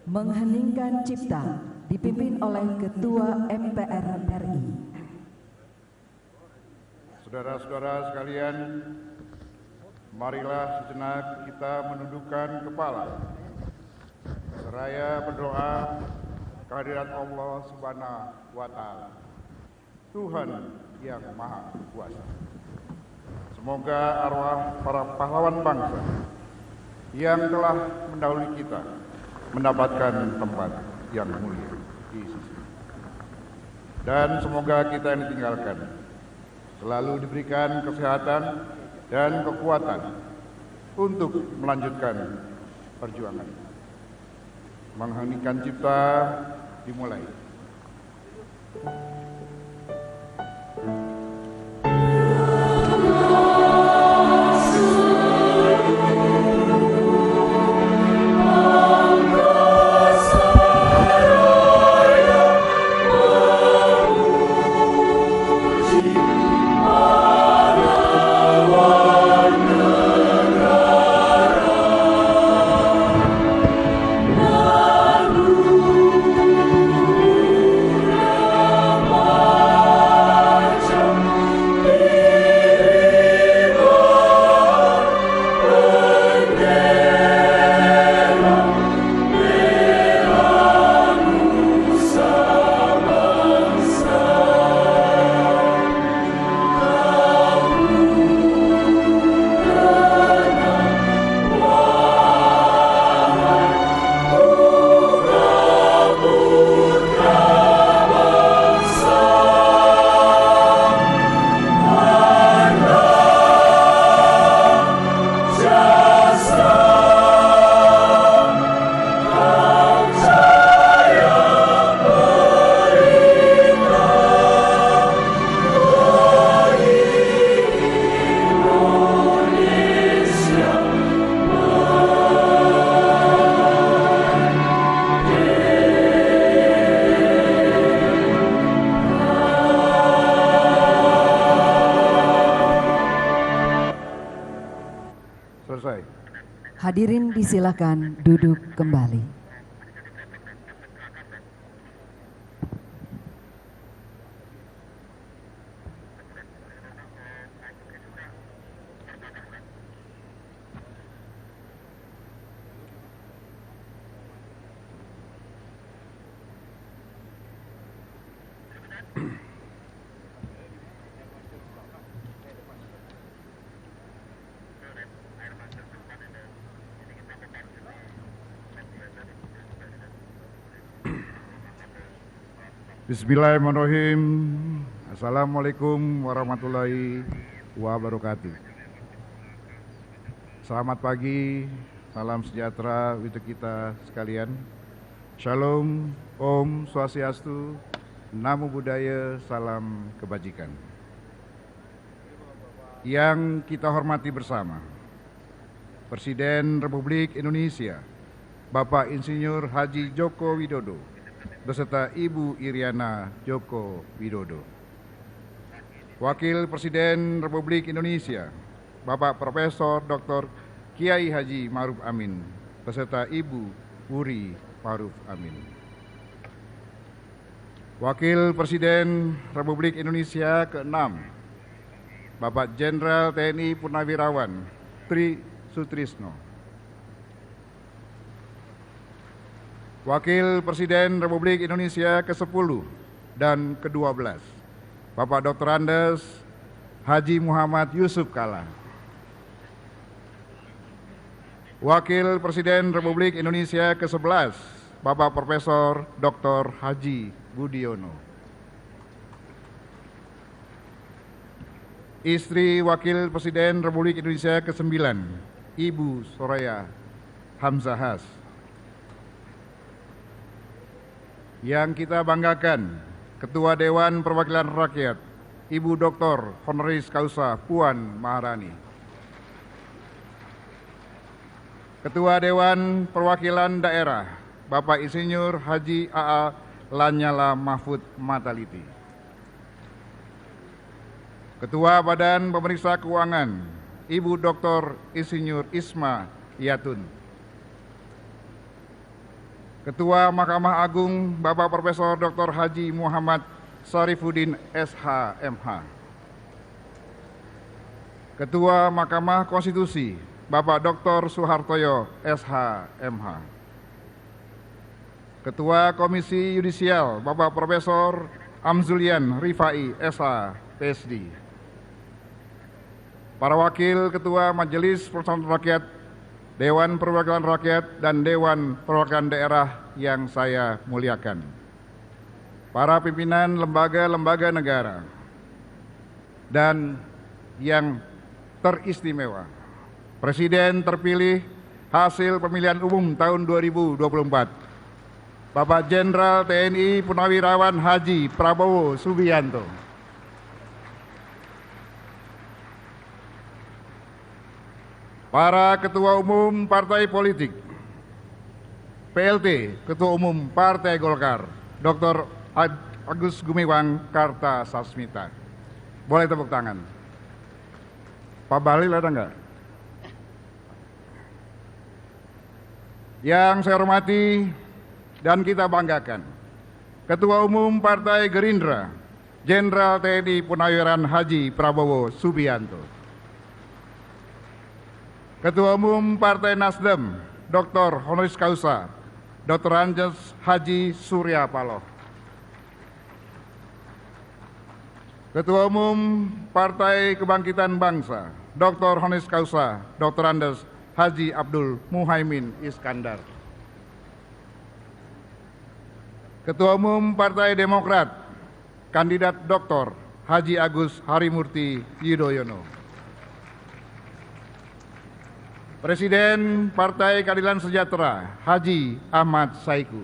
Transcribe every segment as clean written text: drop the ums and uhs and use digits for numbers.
Mengheningkan Cipta dipimpin oleh Ketua MPR RI. Saudara-saudara sekalian, marilah sejenak kita menundukkan kepala seraya berdoa kehadirat Allah Subhanahu wa Ta'ala, Tuhan yang Maha Kuasa. Semoga arwah para pahlawan bangsa yang telah mendahului kita mendapatkan tempat yang mulia di sisi. Dan semoga kita yang ditinggalkan selalu diberikan kesehatan dan kekuatan untuk melanjutkan perjuangan. Mengheningkan Cipta dimulai. Selesai. Hadirin disilakan duduk kembali. Bismillahirrahmanirrahim. Assalamualaikum warahmatullahi wabarakatuh. Selamat pagi, salam sejahtera untuk kita sekalian. Shalom, Om Swastiastu, Namo Buddhaya, salam kebajikan. Yang kita hormati bersama, Presiden Republik Indonesia, Bapak Insinyur Haji Joko Widodo, beserta Ibu Iriana Joko Widodo. Wakil Presiden Republik Indonesia, Bapak Profesor Dr. Kiai Haji Ma'ruf Amin beserta Ibu Wuri Ma'ruf Amin. Wakil Presiden Republik Indonesia ke-6, Bapak Jenderal TNI Purnawirawan Tri Sutrisno. Wakil Presiden Republik Indonesia ke-10 dan ke-12, Bapak Dr. Andes Haji Muhammad Yusuf Kalla. Wakil Presiden Republik Indonesia ke-11, Bapak Profesor Dr. Haji Budiono. Istri Wakil Presiden Republik Indonesia ke-9, Ibu Soraya Hamzahas. Yang kita banggakan, Ketua Dewan Perwakilan Rakyat, Ibu Dr. Honoris Causa Puan Maharani. Ketua Dewan Perwakilan Daerah, Bapak Insinyur Haji A.A. Lanyala Mahfud Mataliti. Ketua Badan Pemeriksa Keuangan, Ibu Dr. Insinyur Isma Yatun. Ketua Mahkamah Agung, Bapak Profesor Dr. Haji Muhammad Syarifuddin SH.MH. Ketua Mahkamah Konstitusi, Bapak Dr. Suhartoyo SH.MH. Ketua Komisi Yudisial, Bapak Profesor Amzulian Rifai SH, PSD. Para Wakil Ketua Majelis Permusyawaratan Rakyat, Dewan Perwakilan Rakyat, dan Dewan Perwakilan Daerah yang saya muliakan. Para pimpinan lembaga-lembaga negara dan yang teristimewa, Presiden terpilih hasil pemilihan umum tahun 2024, Bapak Jenderal TNI Purnawirawan Haji Prabowo Subianto. Para Ketua Umum Partai Politik, PLT Ketua Umum Partai Golkar, Dr. Agus Gumiwang Kartasasmita. Boleh tepuk tangan. Pak Bahlil ada enggak? Yang saya hormati dan kita banggakan, Ketua Umum Partai Gerindra, Jenderal TNI Purnawirawan Haji Prabowo Subianto. Ketua Umum Partai Nasdem, Dr. Honoris Causa, Dr. Andes Haji Surya Paloh. Ketua Umum Partai Kebangkitan Bangsa, Dr. Honoris Causa, Dr. Andes Haji Abdul Muhaimin Iskandar. Ketua Umum Partai Demokrat, Kandidat Dr. Haji Agus Harimurti Yudhoyono. Presiden Partai Keadilan Sejahtera, Haji Ahmad Saiku.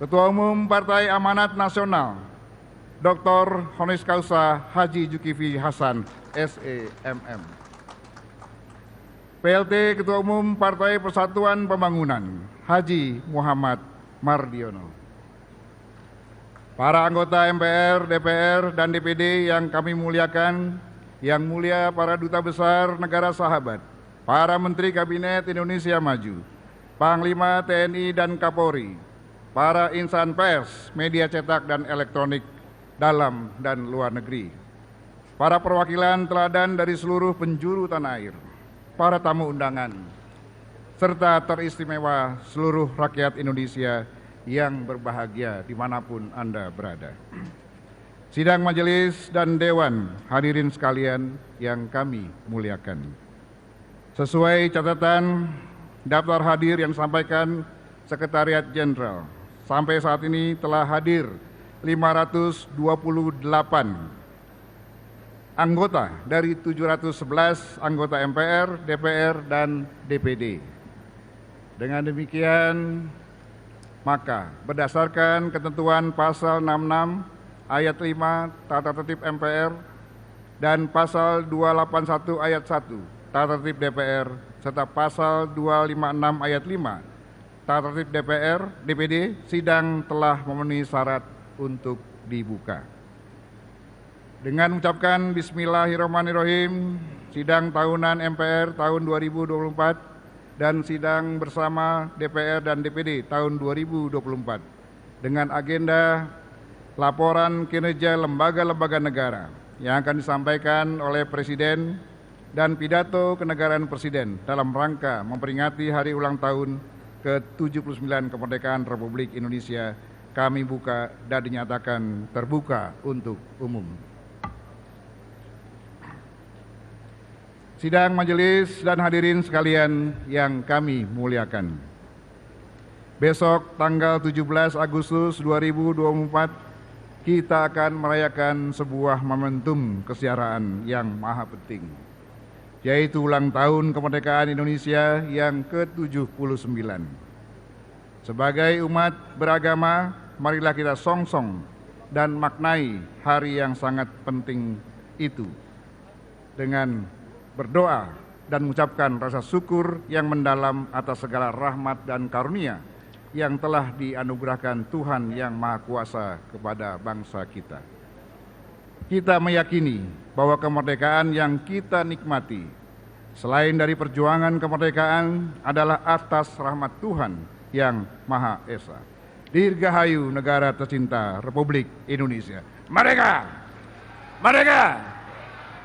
Ketua Umum Partai Amanat Nasional, Dr. Honoris Causa Haji Zulkifli Hasan, SEMM. PLT Ketua Umum Partai Persatuan Pembangunan, Haji Muhammad Mardiono. Para anggota MPR, DPR, dan DPD yang kami muliakan, yang mulia para duta besar negara sahabat, para menteri Kabinet Indonesia Maju, Panglima TNI dan Kapolri, para insan pers, media cetak dan elektronik, dalam dan luar negeri, para perwakilan teladan dari seluruh penjuru tanah air, para tamu undangan, serta teristimewa seluruh rakyat Indonesia yang berbahagia dimanapun Anda berada. Sidang majelis dan dewan, hadirin sekalian yang kami muliakan. Sesuai catatan daftar hadir yang disampaikan Sekretariat Jenderal, sampai saat ini telah hadir 528 anggota dari 711 anggota MPR, DPR, dan DPD. Dengan demikian, maka berdasarkan ketentuan pasal 66 ayat 5 Tata Tertib MPR dan pasal 281 ayat 1 Tata Tertib DPR serta pasal 256 ayat 5 Tata Tertib DPD, sidang telah memenuhi syarat untuk dibuka. Dengan mengucapkan Bismillahirrahmanirrahim, sidang tahunan MPR tahun 2024 dan sidang bersama DPR dan DPD tahun 2024 dengan agenda laporan kinerja lembaga-lembaga negara yang akan disampaikan oleh Presiden dan pidato kenegaraan Presiden dalam rangka memperingati hari ulang tahun ke-79 kemerdekaan Republik Indonesia kami buka dan dinyatakan terbuka untuk umum. Sidang majelis dan hadirin sekalian yang kami muliakan. Besok tanggal 17 Agustus 2024 kita akan merayakan sebuah momentum kesejahteraan yang maha penting, yaitu ulang tahun kemerdekaan Indonesia yang ke-79. Sebagai umat beragama, marilah kita songsong dan maknai hari yang sangat penting itu dengan berdoa dan mengucapkan rasa syukur yang mendalam atas segala rahmat dan karunia yang telah dianugerahkan Tuhan yang Maha Kuasa kepada bangsa kita. Kita meyakini bahwa kemerdekaan yang kita nikmati selain dari perjuangan kemerdekaan adalah atas rahmat Tuhan yang Maha Esa. Dirgahayu negara tercinta Republik Indonesia. Merdeka! Merdeka!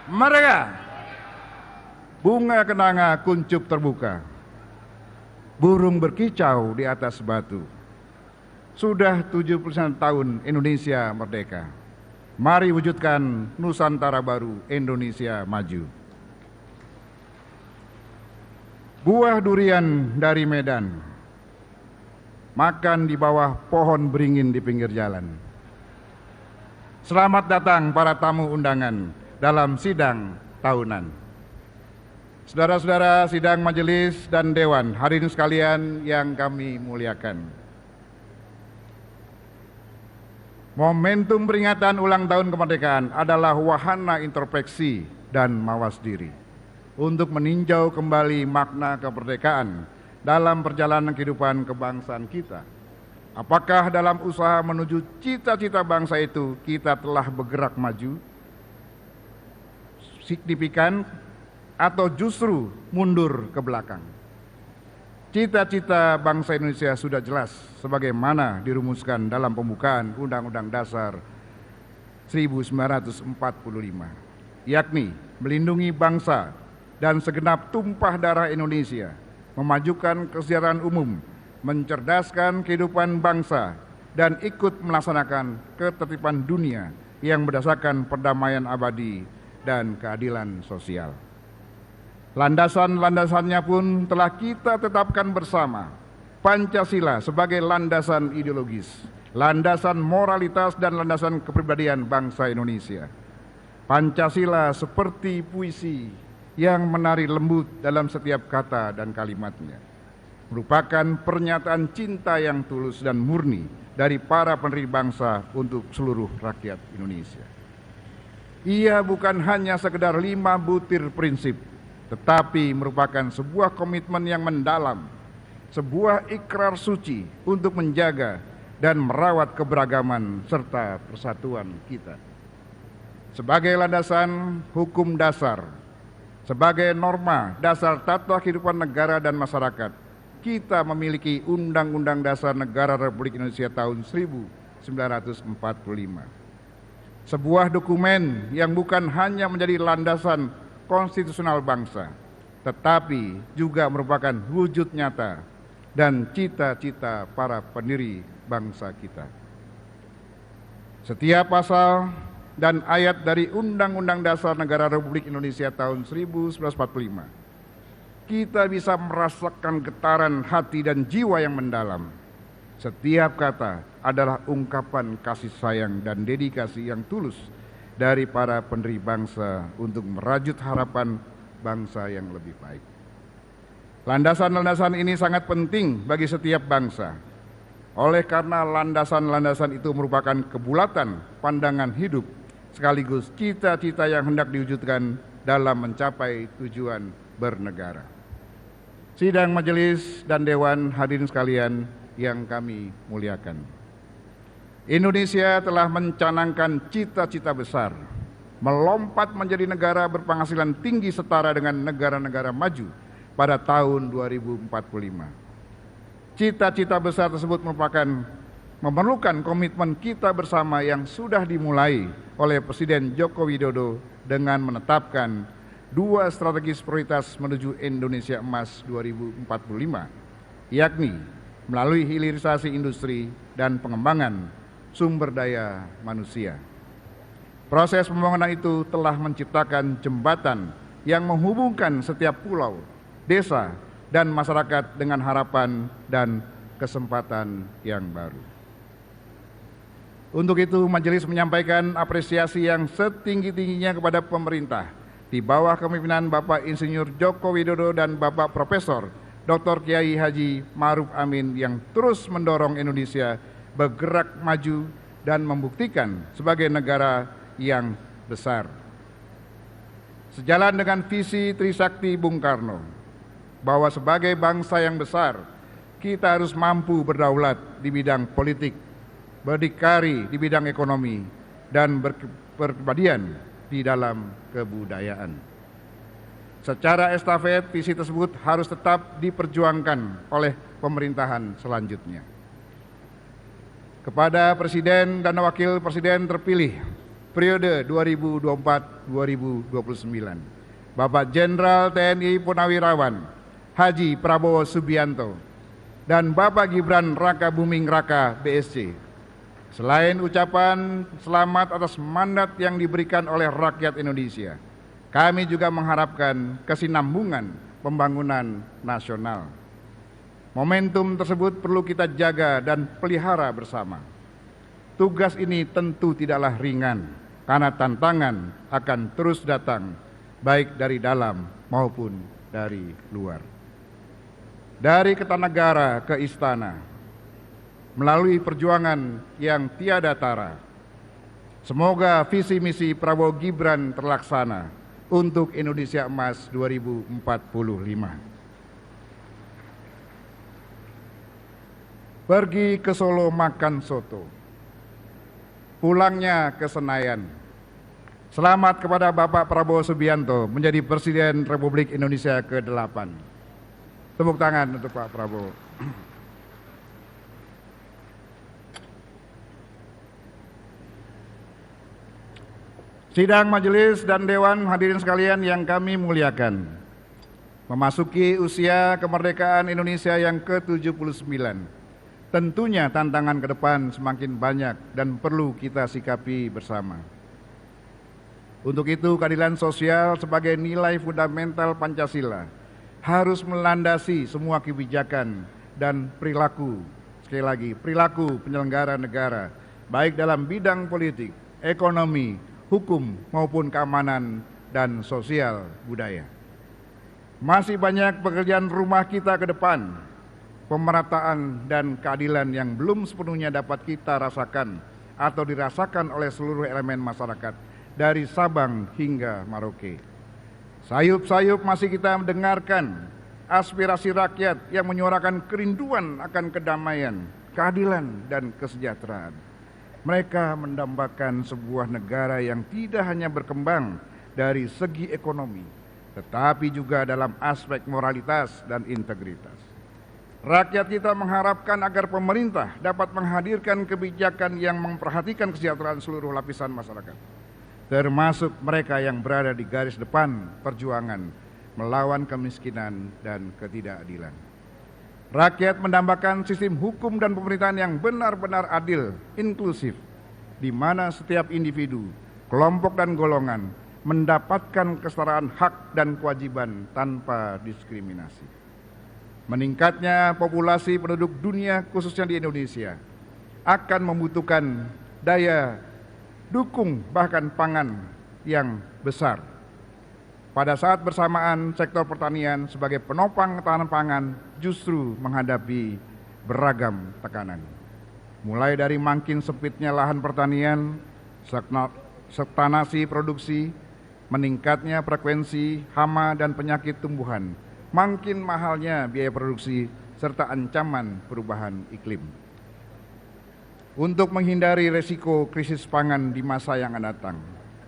Merdeka! Bunga kenanga kuncup terbuka, burung berkicau di atas batu. Sudah 70 tahun Indonesia merdeka. Mari wujudkan Nusantara baru, Indonesia maju. Buah durian dari Medan, makan di bawah pohon beringin di pinggir jalan. Selamat datang para tamu undangan dalam sidang tahunan. Saudara-saudara sidang majelis dan dewan, hadirin sekalian yang kami muliakan. Momentum peringatan ulang tahun kemerdekaan adalah wahana introspeksi dan mawas diri untuk meninjau kembali makna kemerdekaan dalam perjalanan kehidupan kebangsaan kita. Apakah dalam usaha menuju cita-cita bangsa itu kita telah bergerak maju signifikan atau justru mundur ke belakang? Cita-cita bangsa Indonesia sudah jelas sebagaimana dirumuskan dalam pembukaan Undang-Undang Dasar 1945, yakni melindungi bangsa dan segenap tumpah darah Indonesia, memajukan kesejahteraan umum, mencerdaskan kehidupan bangsa, dan ikut melaksanakan ketertiban dunia yang berdasarkan perdamaian abadi dan keadilan sosial. Landasan-landasannya pun telah kita tetapkan bersama. Pancasila sebagai landasan ideologis, landasan moralitas dan landasan kepribadian bangsa Indonesia. Pancasila seperti puisi yang menari lembut dalam setiap kata dan kalimatnya, merupakan pernyataan cinta yang tulus dan murni dari para pendiri bangsa untuk seluruh rakyat Indonesia. Ia bukan hanya sekedar 5 butir prinsip, tetapi merupakan sebuah komitmen yang mendalam, sebuah ikrar suci untuk menjaga dan merawat keberagaman serta persatuan kita. Sebagai landasan hukum dasar, sebagai norma dasar tata kehidupan negara dan masyarakat, kita memiliki Undang-Undang Dasar Negara Republik Indonesia tahun 1945. Sebuah dokumen yang bukan hanya menjadi landasan konstitusional bangsa, tetapi juga merupakan wujud nyata dan cita-cita para pendiri bangsa kita. Setiap pasal dan ayat dari Undang-Undang Dasar Negara Republik Indonesia tahun 1945, kita bisa merasakan getaran hati dan jiwa yang mendalam. Setiap kata adalah ungkapan kasih sayang dan dedikasi yang tulus dari para pendiri bangsa untuk merajut harapan bangsa yang lebih baik. Landasan-landasan ini sangat penting bagi setiap bangsa. Oleh karena landasan-landasan itu merupakan kebulatan pandangan hidup sekaligus cita-cita yang hendak diwujudkan dalam mencapai tujuan bernegara. Sidang majelis dan dewan, hadirin sekalian yang kami muliakan. Indonesia telah mencanangkan cita-cita besar melompat menjadi negara berpenghasilan tinggi setara dengan negara-negara maju pada tahun 2045. Cita-cita besar tersebut memerlukan komitmen kita bersama yang sudah dimulai oleh Presiden Joko Widodo dengan menetapkan 2 strategis prioritas menuju Indonesia Emas 2045, yakni melalui hilirisasi industri dan pengembangan sumber daya manusia. Proses pembangunan itu telah menciptakan jembatan yang menghubungkan setiap pulau, desa, dan masyarakat dengan harapan dan kesempatan yang baru. Untuk itu, majelis menyampaikan apresiasi yang setinggi-tingginya kepada pemerintah di bawah kepemimpinan Bapak Insinyur Joko Widodo dan Bapak Profesor Dr. Kiai Haji Ma'ruf Amin yang terus mendorong Indonesia bergerak maju dan membuktikan sebagai negara yang besar. Sejalan dengan visi Trisakti Bung Karno, bahwa sebagai bangsa yang besar, kita harus mampu berdaulat di bidang politik, berdikari di bidang ekonomi, dan berkepribadian di dalam kebudayaan. Secara estafet, visi tersebut harus tetap diperjuangkan oleh pemerintahan selanjutnya. Kepada Presiden dan Wakil Presiden terpilih periode 2024-2029, Bapak Jenderal TNI Purnawirawan Haji Prabowo Subianto dan Bapak Gibran Rakabuming Raka BSC, selain ucapan selamat atas mandat yang diberikan oleh rakyat Indonesia, kami juga mengharapkan kesinambungan pembangunan nasional. Momentum tersebut perlu kita jaga dan pelihara bersama. Tugas ini tentu tidaklah ringan, karena tantangan akan terus datang, baik dari dalam maupun dari luar. Dari Kertanegara ke Istana, melalui perjuangan yang tiada tara, semoga visi misi Prabowo Gibran terlaksana untuk Indonesia Emas 2045. Pergi ke Solo makan soto, pulangnya ke Senayan. Selamat kepada Bapak Prabowo Subianto menjadi Presiden Republik Indonesia ke-8. Tepuk tangan untuk Pak Prabowo. Sidang majelis dan dewan hadirin sekalian yang kami muliakan, memasuki usia kemerdekaan Indonesia yang ke-79. Tentunya tantangan ke depan semakin banyak dan perlu kita sikapi bersama. Untuk itu, keadilan sosial sebagai nilai fundamental Pancasila harus melandasi semua kebijakan dan perilaku, sekali lagi, perilaku penyelenggara negara, baik dalam bidang politik, ekonomi, hukum, maupun keamanan dan sosial budaya. Masih banyak pekerjaan rumah kita ke depan. Pemerataan dan keadilan yang belum sepenuhnya dapat kita rasakan atau dirasakan oleh seluruh elemen masyarakat dari Sabang hingga Merauke. Sayup-sayup masih kita mendengarkan aspirasi rakyat yang menyuarakan kerinduan akan kedamaian, keadilan, dan kesejahteraan. Mereka mendambakan sebuah negara yang tidak hanya berkembang dari segi ekonomi, tetapi juga dalam aspek moralitas dan integritas. Rakyat kita mengharapkan agar pemerintah dapat menghadirkan kebijakan yang memperhatikan kesejahteraan seluruh lapisan masyarakat, termasuk mereka yang berada di garis depan perjuangan melawan kemiskinan dan ketidakadilan. Rakyat mendambakan sistem hukum dan pemerintahan yang benar-benar adil, inklusif, di mana setiap individu, kelompok dan golongan mendapatkan kesetaraan hak dan kewajiban tanpa diskriminasi. Meningkatnya populasi penduduk dunia khususnya di Indonesia akan membutuhkan daya dukung bahkan pangan yang besar. Pada saat bersamaan sektor pertanian sebagai penopang ketahanan pangan justru menghadapi beragam tekanan. Mulai dari makin sempitnya lahan pertanian, stagnasi produksi, meningkatnya frekuensi hama dan penyakit tumbuhan, makin mahalnya biaya produksi, serta ancaman perubahan iklim. Untuk menghindari resiko krisis pangan di masa yang akan datang,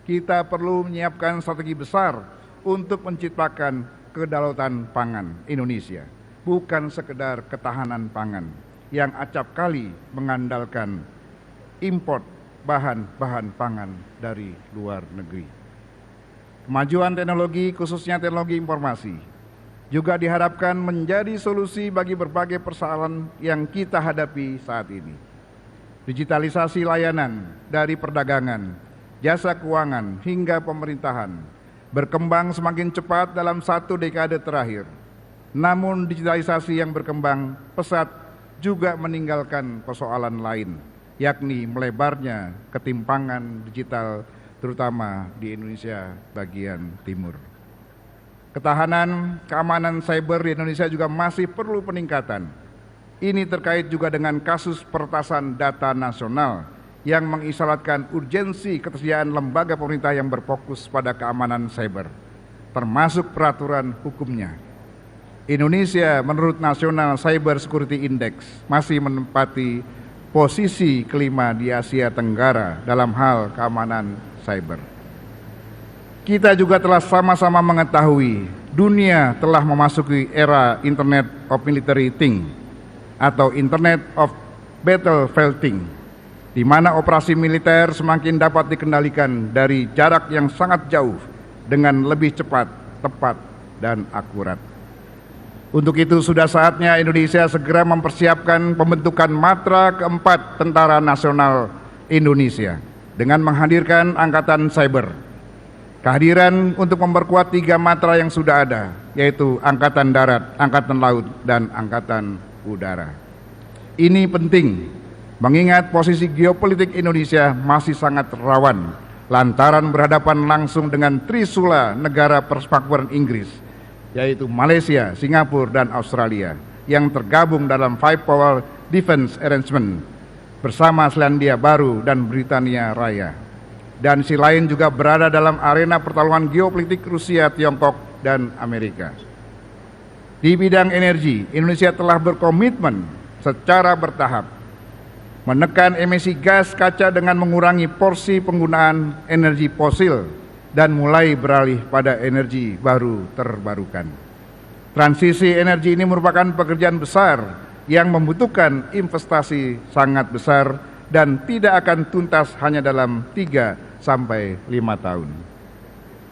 kita perlu menyiapkan strategi besar untuk menciptakan kedaulatan pangan Indonesia, bukan sekedar ketahanan pangan yang acap kali mengandalkan import bahan-bahan pangan dari luar negeri. Kemajuan teknologi, khususnya teknologi informasi, juga diharapkan menjadi solusi bagi berbagai persoalan yang kita hadapi saat ini. Digitalisasi layanan dari perdagangan, jasa keuangan hingga pemerintahan berkembang semakin cepat dalam 1 dekade terakhir. Namun digitalisasi yang berkembang pesat juga meninggalkan persoalan lain, yakni melebarnya ketimpangan digital terutama di Indonesia bagian timur. Ketahanan keamanan cyber di Indonesia juga masih perlu peningkatan. Ini terkait juga dengan kasus peretasan data nasional yang mengisyaratkan urgensi ketersediaan lembaga pemerintah yang berfokus pada keamanan cyber, termasuk peraturan hukumnya. Indonesia menurut National Cyber Security Index masih menempati posisi kelima di Asia Tenggara dalam hal keamanan cyber. Kita juga telah sama-sama mengetahui dunia telah memasuki era Internet of Military Things atau Internet of Battlefielding, di mana operasi militer semakin dapat dikendalikan dari jarak yang sangat jauh dengan lebih cepat, tepat, dan akurat. Untuk itu sudah saatnya Indonesia segera mempersiapkan pembentukan Matra keempat Tentara Nasional Indonesia dengan menghadirkan Angkatan Cyber. Kehadiran untuk memperkuat 3 matra yang sudah ada, yaitu Angkatan Darat, Angkatan Laut, dan Angkatan Udara. Ini penting mengingat posisi geopolitik Indonesia masih sangat rawan lantaran berhadapan langsung dengan trisula negara persemakmuran Inggris, yaitu Malaysia, Singapura, dan Australia yang tergabung dalam Five Power Defense Arrangement bersama Selandia Baru dan Britania Raya. Dan si lain juga berada dalam arena pertarungan geopolitik Rusia, Tiongkok, dan Amerika. Di bidang energi, Indonesia telah berkomitmen secara bertahap menekan emisi gas kaca dengan mengurangi porsi penggunaan energi fosil dan mulai beralih pada energi baru terbarukan. Transisi energi ini merupakan pekerjaan besar yang membutuhkan investasi sangat besar dan tidak akan tuntas hanya dalam 3 sampai 5 tahun.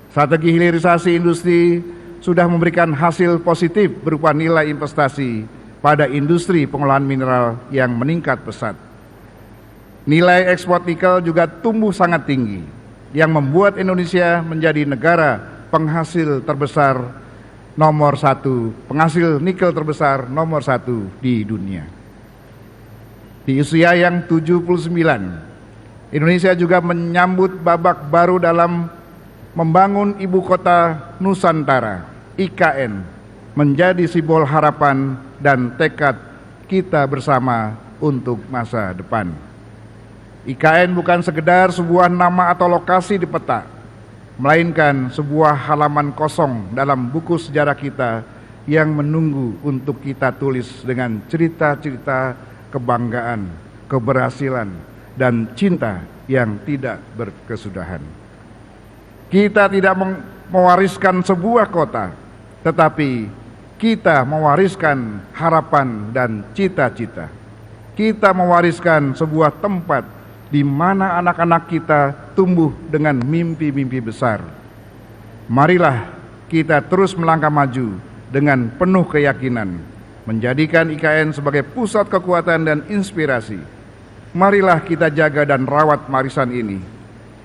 Strategi hilirisasi industri sudah memberikan hasil positif berupa nilai investasi pada industri pengolahan mineral yang meningkat pesat. Nilai ekspor nikel juga tumbuh sangat tinggi, yang membuat Indonesia menjadi negara penghasil terbesar nomor 1, penghasil nikel terbesar nomor 1 di dunia. Di usia yang 79, Indonesia juga menyambut babak baru dalam membangun ibu kota Nusantara, IKN, menjadi simbol harapan dan tekad kita bersama untuk masa depan. IKN bukan sekedar sebuah nama atau lokasi di peta, melainkan sebuah halaman kosong dalam buku sejarah kita yang menunggu untuk kita tulis dengan cerita-cerita kebanggaan, keberhasilan, dan cinta yang tidak berkesudahan. Kita tidak mewariskan sebuah kota, tetapi kita mewariskan harapan dan cita-cita. Kita mewariskan sebuah tempat di mana anak-anak kita tumbuh dengan mimpi-mimpi besar. Marilah kita terus melangkah maju dengan penuh keyakinan, menjadikan IKN sebagai pusat kekuatan dan inspirasi. Marilah kita jaga dan rawat warisan ini,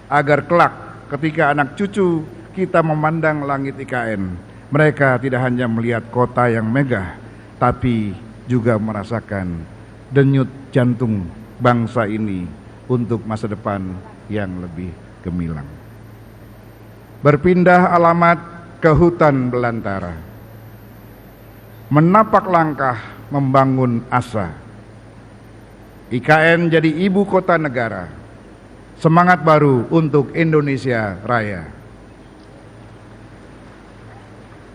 agar kelak ketika anak cucu kita memandang langit IKN, mereka tidak hanya melihat kota yang megah, tapi juga merasakan denyut jantung bangsa ini untuk masa depan yang lebih gemilang. Berpindah alamat ke hutan belantara, menapak langkah membangun asa. IKN jadi ibu kota negara, semangat baru untuk Indonesia Raya.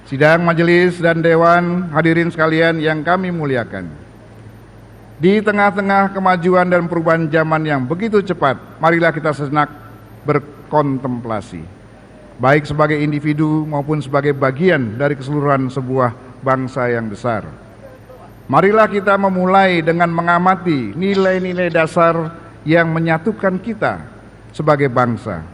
Sidang majelis dan dewan, hadirin sekalian yang kami muliakan. Di tengah-tengah kemajuan dan perubahan zaman yang begitu cepat, marilah kita sejenak kontemplasi, baik sebagai individu maupun sebagai bagian dari keseluruhan sebuah bangsa yang besar. Marilah kita memulai dengan mengamati nilai-nilai dasar yang menyatukan kita sebagai bangsa.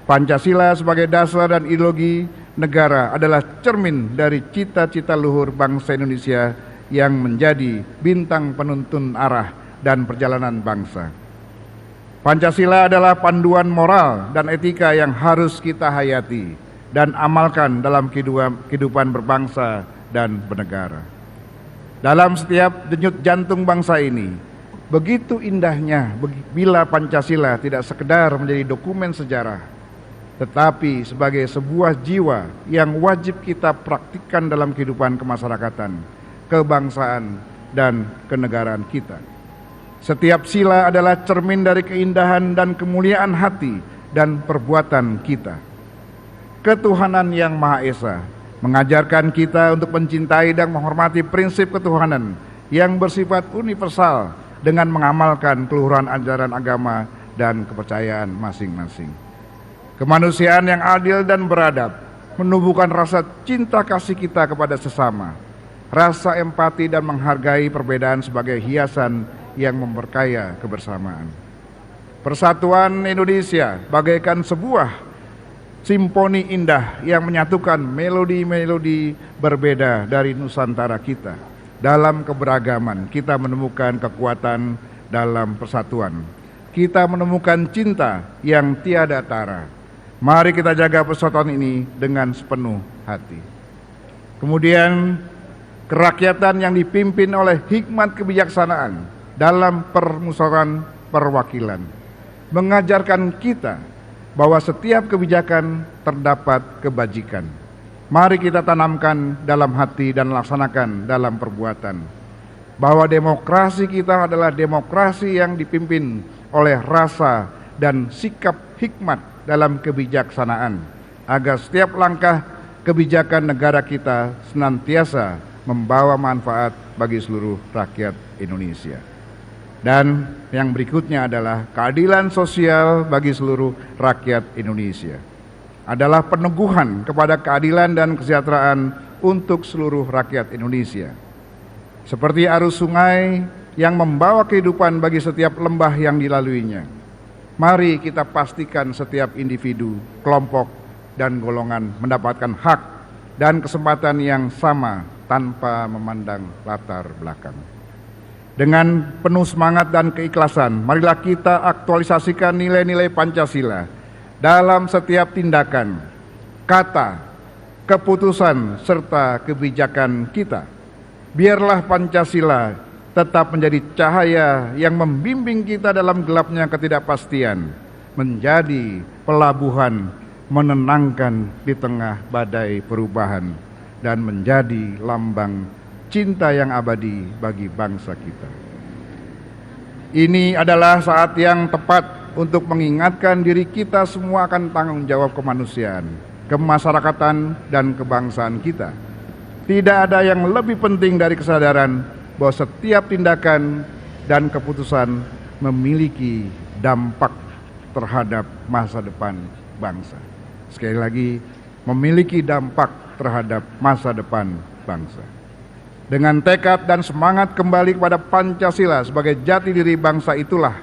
Pancasila sebagai dasar dan ideologi negara adalah cermin dari cita-cita luhur bangsa Indonesia yang menjadi bintang penuntun arah dan perjalanan bangsa. Pancasila adalah panduan moral dan etika yang harus kita hayati dan amalkan dalam kehidupan berbangsa dan bernegara. Dalam setiap denyut jantung bangsa ini, begitu indahnya bila Pancasila tidak sekedar menjadi dokumen sejarah, tetapi sebagai sebuah jiwa yang wajib kita praktikkan dalam kehidupan kemasyarakatan, kebangsaan, dan kenegaraan kita. Setiap sila adalah cermin dari keindahan dan kemuliaan hati dan perbuatan kita. Ketuhanan yang Maha Esa mengajarkan kita untuk mencintai dan menghormati prinsip ketuhanan yang bersifat universal dengan mengamalkan keluhuran ajaran agama dan kepercayaan masing-masing. Kemanusiaan yang adil dan beradab menumbuhkan rasa cinta kasih kita kepada sesama, rasa empati dan menghargai perbedaan sebagai hiasan yang memperkaya kebersamaan. Persatuan Indonesia bagaikan sebuah simfoni indah yang menyatukan melodi-melodi berbeda dari Nusantara kita. Dalam keberagaman kita menemukan kekuatan dalam persatuan. Kita menemukan cinta yang tiada tara. Mari kita jaga persatuan ini dengan sepenuh hati. Kemudian kerakyatan yang dipimpin oleh hikmat kebijaksanaan dalam permusyawaratan perwakilan mengajarkan kita bahwa setiap kebijakan terdapat kebajikan. Mari kita tanamkan dalam hati dan laksanakan dalam perbuatan bahwa demokrasi kita adalah demokrasi yang dipimpin oleh rasa dan sikap hikmat dalam kebijaksanaan, agar setiap langkah kebijakan negara kita senantiasa membawa manfaat bagi seluruh rakyat Indonesia. Dan yang berikutnya adalah keadilan sosial bagi seluruh rakyat Indonesia. Adalah peneguhan kepada keadilan dan kesejahteraan untuk seluruh rakyat Indonesia. Seperti arus sungai yang membawa kehidupan bagi setiap lembah yang dilaluinya. Mari kita pastikan setiap individu, kelompok, dan golongan mendapatkan hak dan kesempatan yang sama tanpa memandang latar belakang. Dengan penuh semangat dan keikhlasan, marilah kita aktualisasikan nilai-nilai Pancasila dalam setiap tindakan, kata, keputusan, serta kebijakan kita. Biarlah Pancasila tetap menjadi cahaya yang membimbing kita dalam gelapnya ketidakpastian, menjadi pelabuhan menenangkan di tengah badai perubahan, dan menjadi lambang cinta yang abadi bagi bangsa kita. Ini adalah saat yang tepat untuk mengingatkan diri kita semua akan tanggung jawab kemanusiaan, kemasyarakatan, dan kebangsaan kita. Tidak ada yang lebih penting dari kesadaran bahwa setiap tindakan dan keputusan memiliki dampak terhadap masa depan bangsa. Sekali lagi, memiliki dampak terhadap masa depan bangsa. Dengan tekad dan semangat kembali kepada Pancasila sebagai jati diri bangsa itulah,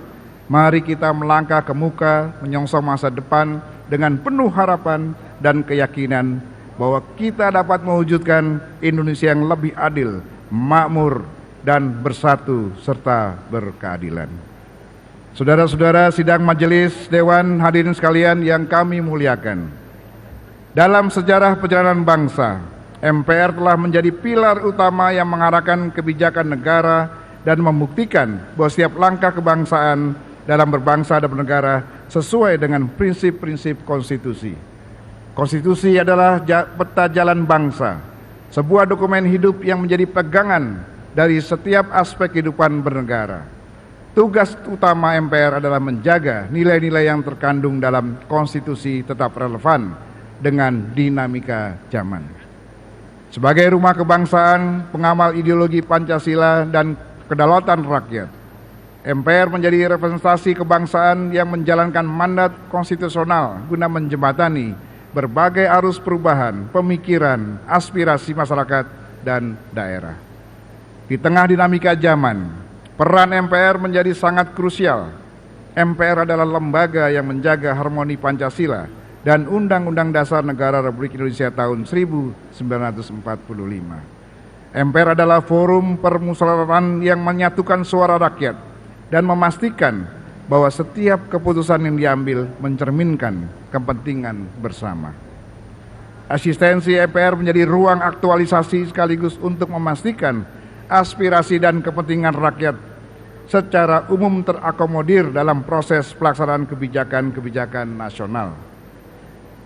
mari kita melangkah ke muka menyongsong masa depan dengan penuh harapan dan keyakinan bahwa kita dapat mewujudkan Indonesia yang lebih adil, makmur, dan bersatu serta berkeadilan. Saudara-saudara sidang majelis Dewan, hadirin sekalian yang kami muliakan. Dalam sejarah perjalanan bangsa, MPR telah menjadi pilar utama yang mengarahkan kebijakan negara dan membuktikan bahwa setiap langkah kebangsaan dalam berbangsa dan bernegara sesuai dengan prinsip-prinsip konstitusi. Konstitusi adalah peta jalan bangsa, sebuah dokumen hidup yang menjadi pegangan dari setiap aspek kehidupan bernegara. Tugas utama MPR adalah menjaga nilai-nilai yang terkandung dalam konstitusi tetap relevan dengan dinamika zaman. Sebagai rumah kebangsaan, pengamal ideologi Pancasila dan kedaulatan rakyat, MPR menjadi representasi kebangsaan yang menjalankan mandat konstitusional guna menjembatani berbagai arus perubahan, pemikiran, aspirasi masyarakat dan daerah. Di tengah dinamika zaman, peran MPR menjadi sangat krusial. MPR adalah lembaga yang menjaga harmoni Pancasila dan Undang-Undang Dasar Negara Republik Indonesia tahun 1945. MPR adalah forum permusyawaratan yang menyatukan suara rakyat dan memastikan bahwa setiap keputusan yang diambil mencerminkan kepentingan bersama. Asistensi MPR menjadi ruang aktualisasi sekaligus untuk memastikan aspirasi dan kepentingan rakyat secara umum terakomodir dalam proses pelaksanaan kebijakan-kebijakan nasional.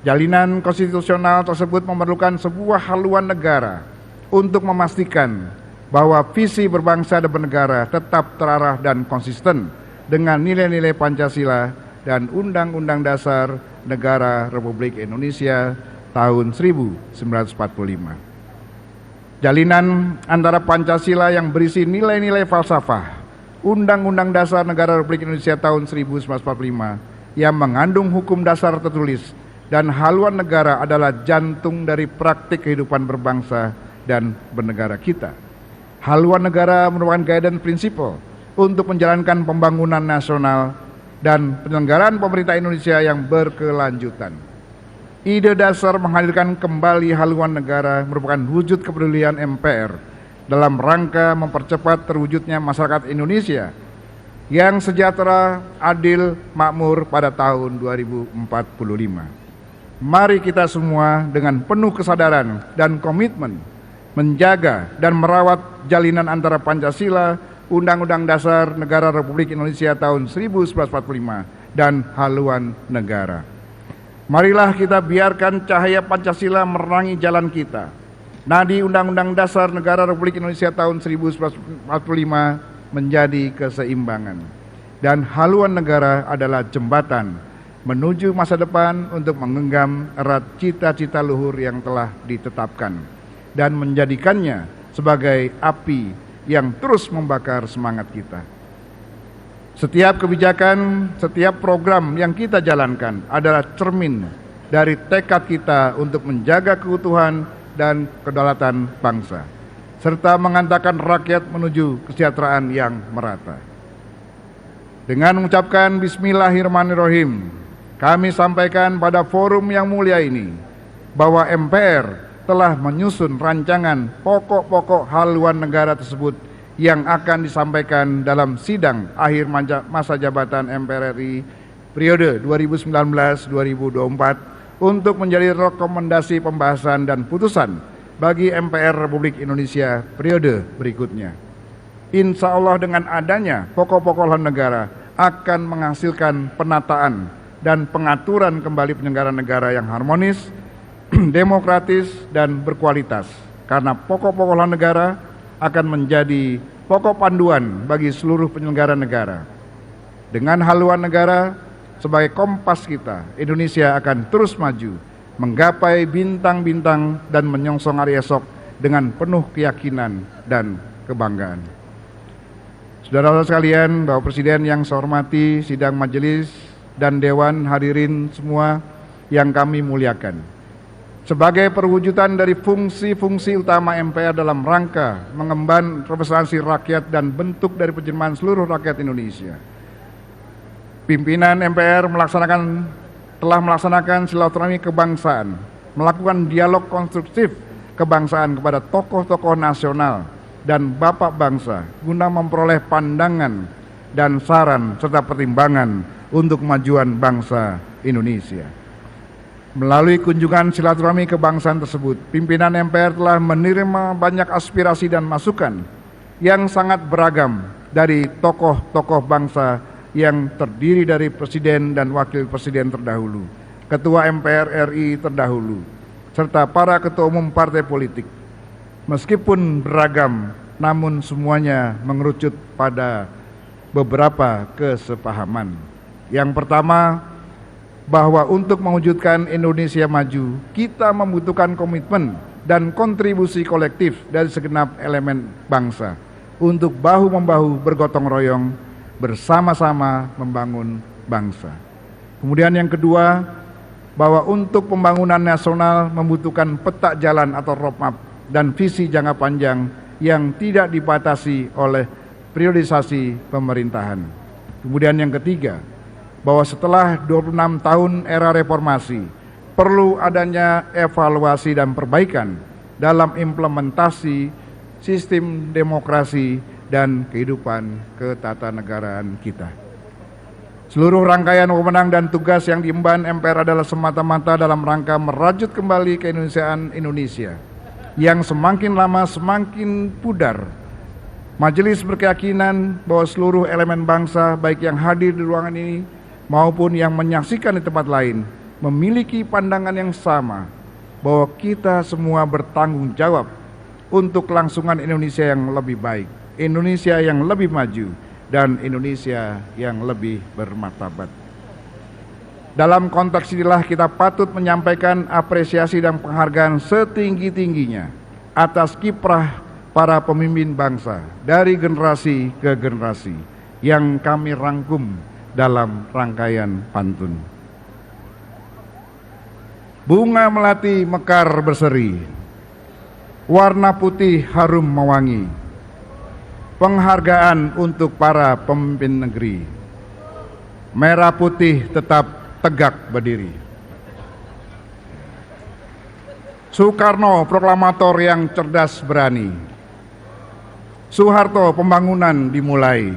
Jalinan konstitusional tersebut memerlukan sebuah haluan negara untuk memastikan bahwa visi berbangsa dan bernegara tetap terarah dan konsisten dengan nilai-nilai Pancasila dan Undang-Undang Dasar Negara Republik Indonesia tahun 1945. Jalinan antara Pancasila yang berisi nilai-nilai falsafah, Undang-Undang Dasar Negara Republik Indonesia tahun 1945 yang mengandung hukum dasar tertulis dan haluan negara adalah jantung dari praktik kehidupan berbangsa dan bernegara kita. Haluan negara merupakan guidance principle untuk menjalankan pembangunan nasional dan penyelenggaraan pemerintah Indonesia yang berkelanjutan. Ide dasar menghadirkan kembali haluan negara merupakan wujud kepedulian MPR dalam rangka mempercepat terwujudnya masyarakat Indonesia yang sejahtera, adil, makmur pada tahun 2045. Mari kita semua dengan penuh kesadaran dan komitmen menjaga dan merawat jalinan antara Pancasila, Undang-Undang Dasar Negara Republik Indonesia tahun 1945 dan haluan negara. Marilah kita biarkan cahaya Pancasila menerangi jalan kita. Nadi Undang-Undang Dasar Negara Republik Indonesia tahun 1945 menjadi keseimbangan. Dan haluan negara adalah jembatan menuju masa depan untuk menggenggam erat cita-cita luhur yang telah ditetapkan dan menjadikannya sebagai api yang terus membakar semangat kita. Setiap kebijakan, setiap program yang kita jalankan adalah cermin dari tekad kita untuk menjaga keutuhan dan kedaulatan bangsa, serta mengantarkan rakyat menuju kesejahteraan yang merata. Dengan mengucapkan Bismillahirrahmanirrahim, kami sampaikan pada forum yang mulia ini bahwa MPR telah menyusun rancangan pokok-pokok haluan negara tersebut yang akan disampaikan dalam sidang akhir masa jabatan MPR RI periode 2019-2024 untuk menjadi rekomendasi pembahasan dan putusan bagi MPR Republik Indonesia periode berikutnya. Insya Allah dengan adanya pokok-pokok haluan negara akan menghasilkan penataan dan pengaturan kembali penyelenggaraan negara yang harmonis, demokratis dan berkualitas, karena pokok-pokok haluan negara akan menjadi pokok panduan bagi seluruh penyelenggara negara. Dengan haluan negara sebagai kompas kita, Indonesia akan terus maju, menggapai bintang-bintang dan menyongsong hari esok dengan penuh keyakinan dan kebanggaan. Saudara-saudara sekalian, Bapak Presiden yang saya hormati, sidang majelis dan dewan hadirin semua yang kami muliakan. Sebagai perwujudan dari fungsi-fungsi utama MPR dalam rangka mengemban representasi rakyat dan bentuk dari penjelmaan seluruh rakyat Indonesia, pimpinan MPR telah melaksanakan silaturahmi kebangsaan, melakukan dialog konstruktif kebangsaan kepada tokoh-tokoh nasional dan bapak bangsa guna memperoleh pandangan dan saran serta pertimbangan untuk kemajuan bangsa Indonesia. Melalui kunjungan silaturahmi kebangsaan tersebut, pimpinan MPR telah menerima banyak aspirasi dan masukan yang sangat beragam dari tokoh-tokoh bangsa yang terdiri dari presiden dan wakil presiden terdahulu, ketua MPR RI terdahulu, serta para ketua umum partai politik. Meskipun beragam, namun semuanya mengerucut pada beberapa kesepahaman. Yang pertama, bahwa untuk mewujudkan Indonesia maju, kita membutuhkan komitmen dan kontribusi kolektif dari segenap elemen bangsa untuk bahu-membahu bergotong royong bersama-sama membangun bangsa. Kemudian yang kedua, bahwa untuk pembangunan nasional membutuhkan peta jalan atau roadmap dan visi jangka panjang yang tidak dibatasi oleh priorisasi pemerintahan. Kemudian yang ketiga, bahwa setelah 26 tahun era reformasi, perlu adanya evaluasi dan perbaikan dalam implementasi sistem demokrasi dan kehidupan ketatanegaraan kita. Seluruh rangkaian wewenang dan tugas yang diemban MPR adalah semata-mata dalam rangka merajut kembali keindonesiaan Indonesia yang semakin lama semakin pudar. Majelis berkeyakinan bahwa seluruh elemen bangsa, baik yang hadir di ruangan ini maupun yang menyaksikan di tempat lain, memiliki pandangan yang sama bahwa kita semua bertanggung jawab untuk kelangsungan Indonesia yang lebih baik, Indonesia yang lebih maju, dan Indonesia yang lebih bermartabat. Dalam konteks inilah kita patut menyampaikan apresiasi dan penghargaan setinggi-tingginya atas kiprah para pemimpin bangsa dari generasi ke generasi yang kami rangkum dalam rangkaian pantun. Bunga melati mekar berseri, warna putih harum mewangi, penghargaan untuk para pemimpin negeri, merah putih tetap tegak berdiri. Soekarno proklamator yang cerdas berani, Soeharto pembangunan dimulai,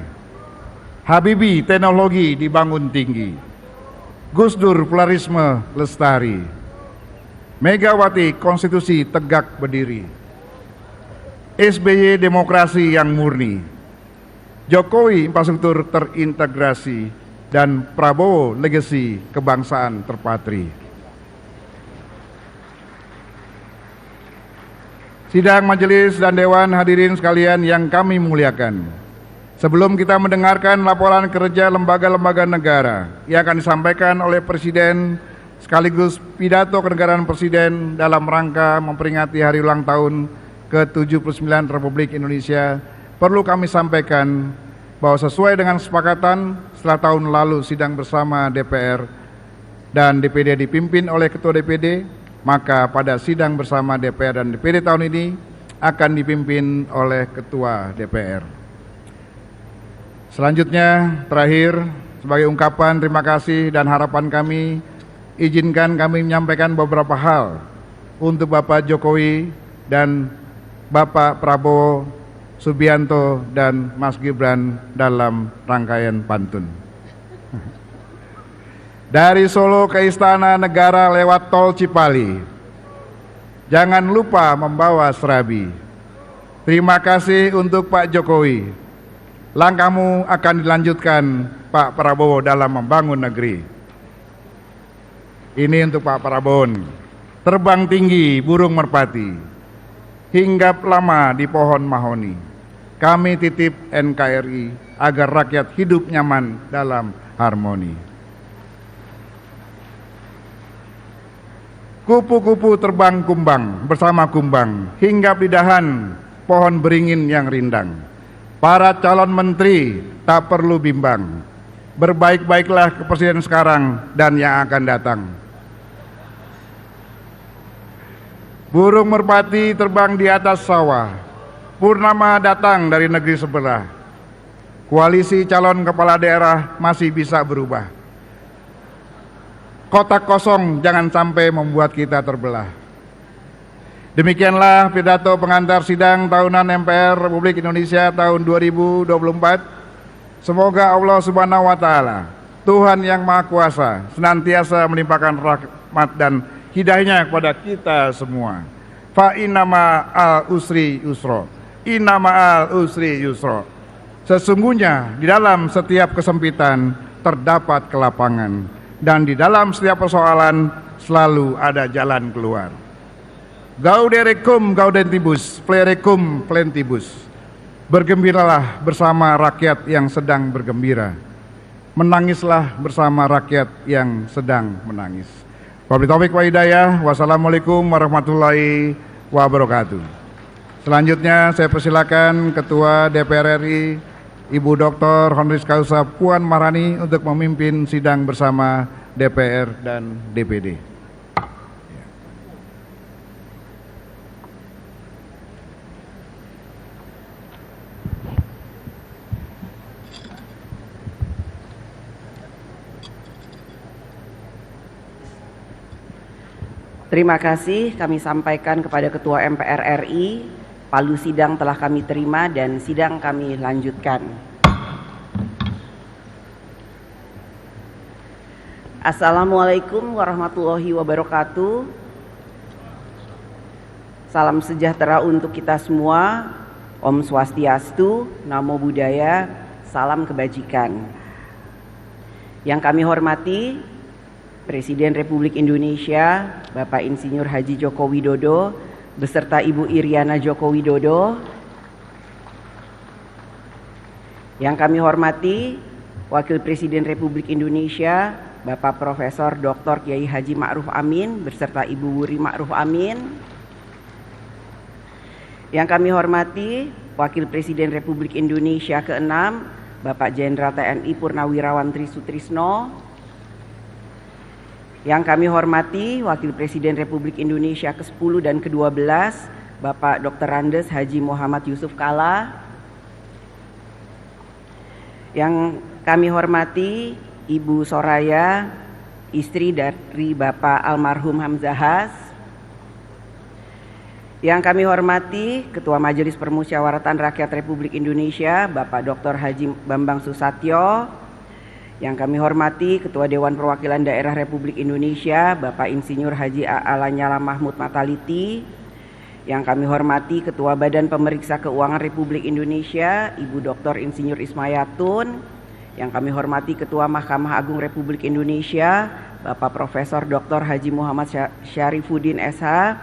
Habibie teknologi dibangun tinggi, Gus Dur pluralisme lestari, Megawati konstitusi tegak berdiri, SBY demokrasi yang murni, Jokowi infrastruktur terintegrasi, dan Prabowo legasi kebangsaan terpatri. Sidang majelis dan dewan hadirin sekalian yang kami muliakan, sebelum kita mendengarkan laporan kerja lembaga-lembaga negara yang akan disampaikan oleh Presiden sekaligus pidato kenegaraan Presiden dalam rangka memperingati hari ulang tahun ke-79 Republik Indonesia, perlu kami sampaikan bahwa sesuai dengan kesepakatan setelah tahun lalu sidang bersama DPR dan DPD dipimpin oleh Ketua DPD, maka pada sidang bersama DPR dan DPD tahun ini akan dipimpin oleh Ketua DPR. Selanjutnya, terakhir, sebagai ungkapan terima kasih dan harapan kami, izinkan kami menyampaikan beberapa hal untuk Bapak Jokowi dan Bapak Prabowo Subianto dan Mas Gibran dalam rangkaian pantun. Dari Solo ke Istana Negara lewat Tol Cipali, jangan lupa membawa serabi. Terima kasih untuk Pak Jokowi. Langkahmu akan dilanjutkan Pak Prabowo dalam membangun negeri. Ini untuk Pak Prabowo. Terbang tinggi burung merpati, hinggap lama di pohon mahoni. Kami titip NKRI agar rakyat hidup nyaman dalam harmoni. Kupu-kupu terbang kumbang bersama kumbang, hinggap di dahan pohon beringin yang rindang. Para calon menteri tak perlu bimbang, berbaik-baiklah ke presiden sekarang dan yang akan datang. Burung merpati terbang di atas sawah, purnama datang dari negeri sebelah. Koalisi calon kepala daerah masih bisa berubah. Kotak kosong jangan sampai membuat kita terbelah. Demikianlah pidato pengantar sidang tahunan MPR Republik Indonesia tahun 2024. Semoga Allah Subhanahu wa Ta'ala, Tuhan yang Maha Kuasa, senantiasa melimpahkan rahmat dan hidayahnya kepada kita semua. Fa innama al usri yusra, innama al usri yusra. Sesungguhnya di dalam setiap kesempitan terdapat kelapangan, dan di dalam setiap persoalan selalu ada jalan keluar. Gaudere cum gaudentibus, plerecum plentibus. Bergembiralah bersama rakyat yang sedang bergembira, menangislah bersama rakyat yang sedang menangis. Wabillahi taufiq wa hidayah. Wassalamualaikum warahmatullahi wabarakatuh. Selanjutnya saya persilakan Ketua DPR RI Ibu Dr. Honoris Causa Puan Maharani untuk memimpin sidang bersama DPR dan DPD. Terima kasih kami sampaikan kepada Ketua MPR RI, palu sidang telah kami terima dan sidang kami lanjutkan. Assalamualaikum warahmatullahi wabarakatuh. Salam sejahtera untuk kita semua. Om Swastiastu, Namo Buddhaya, salam kebajikan. Yang kami hormati Presiden Republik Indonesia, Bapak Insinyur Haji Joko Widodo, beserta Ibu Iriana Joko Widodo. Yang kami hormati Wakil Presiden Republik Indonesia, Bapak Profesor Dr. Kiai Haji Ma'ruf Amin, beserta Ibu Wuri Ma'ruf Amin. Yang kami hormati Wakil Presiden Republik Indonesia ke-6, Bapak Jenderal TNI Purnawirawan Tri Sutrisno. Yang kami hormati Wakil Presiden Republik Indonesia ke-10 dan ke-12, Bapak Dr. Andes Haji Muhammad Yusuf Kalla. Yang kami hormati Ibu Soraya, istri dari Bapak almarhum Hamzahas. Yang kami hormati Ketua Majelis Permusyawaratan Rakyat Republik Indonesia, Bapak Dr. Haji Bambang Susatyo. Yang kami hormati Ketua Dewan Perwakilan Daerah Republik Indonesia, Bapak Insinyur Haji A.A. Lanyala Mahmud Mataliti. Yang kami hormati Ketua Badan Pemeriksa Keuangan Republik Indonesia, Ibu Dr. Insinyur Ismayatun. Yang kami hormati Ketua Mahkamah Agung Republik Indonesia, Bapak Profesor Dr. Haji Muhammad Syarifuddin SH.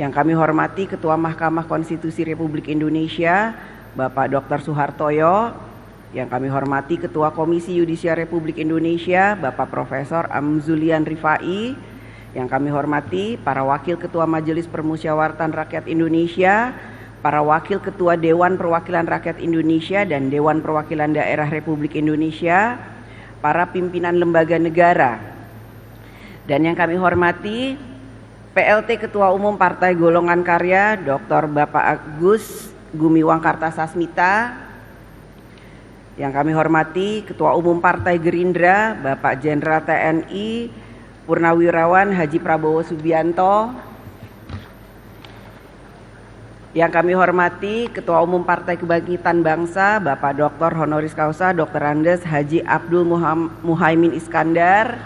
Yang kami hormati Ketua Mahkamah Konstitusi Republik Indonesia, Bapak Dr. Suhartoyo. Yang kami hormati Ketua Komisi Yudisial Republik Indonesia, Bapak Profesor Amzulian Rifai. Yang kami hormati para Wakil Ketua Majelis Permusyawaratan Rakyat Indonesia, para Wakil Ketua Dewan Perwakilan Rakyat Indonesia dan Dewan Perwakilan Daerah Republik Indonesia, para pimpinan lembaga negara. Dan yang kami hormati PLT Ketua Umum Partai Golongan Karya, Dr. Bapak Agus Gumiwang Kartasasmita. Yang kami hormati Ketua Umum Partai Gerindra, Bapak Jenderal TNI Purnawirawan Haji Prabowo Subianto. Yang kami hormati Ketua Umum Partai Kebangkitan Bangsa, Bapak Dr. Honoris Causa Dr. Andes Haji Abdul Muhaimin Iskandar.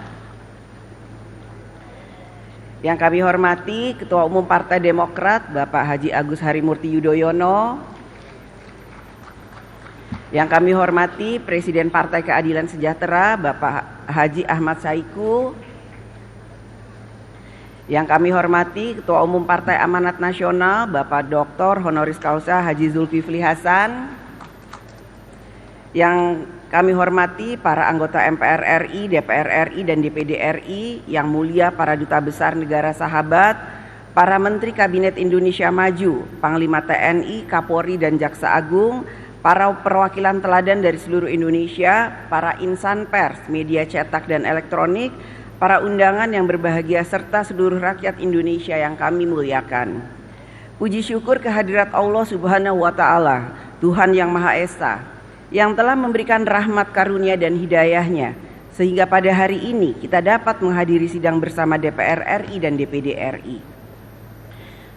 Yang kami hormati Ketua Umum Partai Demokrat, Bapak Haji Agus Harimurti Yudhoyono. Yang kami hormati Presiden Partai Keadilan Sejahtera, Bapak Haji Ahmad Saiku. Yang kami hormati Ketua Umum Partai Amanat Nasional, Bapak Dr. Honoris Causa Haji Zulkifli Hasan. Yang kami hormati para anggota MPR RI, DPR RI, dan DPD RI, yang mulia para duta besar negara sahabat, para Menteri Kabinet Indonesia Maju, Panglima TNI, Kapolri, dan Jaksa Agung, para perwakilan teladan dari seluruh Indonesia, para insan pers, media cetak dan elektronik, para undangan yang berbahagia, serta seluruh rakyat Indonesia yang kami muliakan. Puji syukur kehadirat Allah Subhanahu wa Ta'ala, Tuhan yang Maha Esa, yang telah memberikan rahmat karunia dan hidayahnya, sehingga pada hari ini kita dapat menghadiri sidang bersama DPR RI dan DPD RI.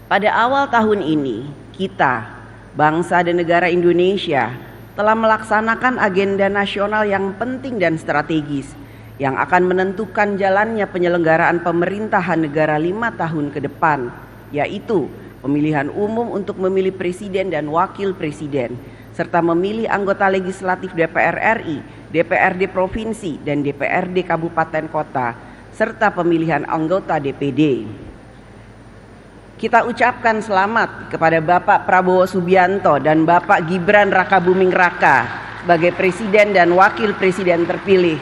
Pada awal tahun ini, kita, bangsa dan negara Indonesia, telah melaksanakan agenda nasional yang penting dan strategis yang akan menentukan jalannya penyelenggaraan pemerintahan negara 5 tahun ke depan, yaitu pemilihan umum untuk memilih presiden dan wakil presiden, serta memilih anggota legislatif DPR RI, DPRD Provinsi, dan DPRD Kabupaten Kota, serta pemilihan anggota DPD. Kita ucapkan selamat kepada Bapak Prabowo Subianto dan Bapak Gibran Rakabuming Raka sebagai Presiden dan Wakil Presiden terpilih.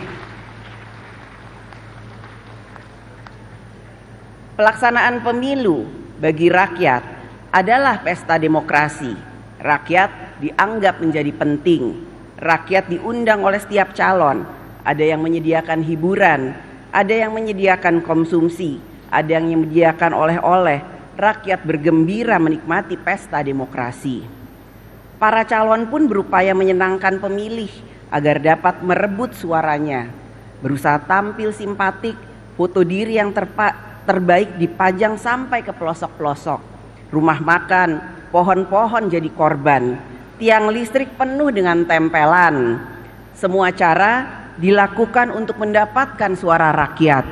Pelaksanaan pemilu bagi rakyat adalah pesta demokrasi. Rakyat dianggap menjadi penting. Rakyat diundang oleh setiap calon. Ada yang menyediakan hiburan, ada yang menyediakan konsumsi, ada yang menyediakan oleh-oleh. Rakyat bergembira menikmati pesta demokrasi. Para calon pun berupaya menyenangkan pemilih agar dapat merebut suaranya. Berusaha tampil simpatik, foto diri yang terbaik dipajang sampai ke pelosok-pelosok. Rumah makan, pohon-pohon jadi korban. Tiang listrik penuh dengan tempelan. Semua cara dilakukan untuk mendapatkan suara rakyat.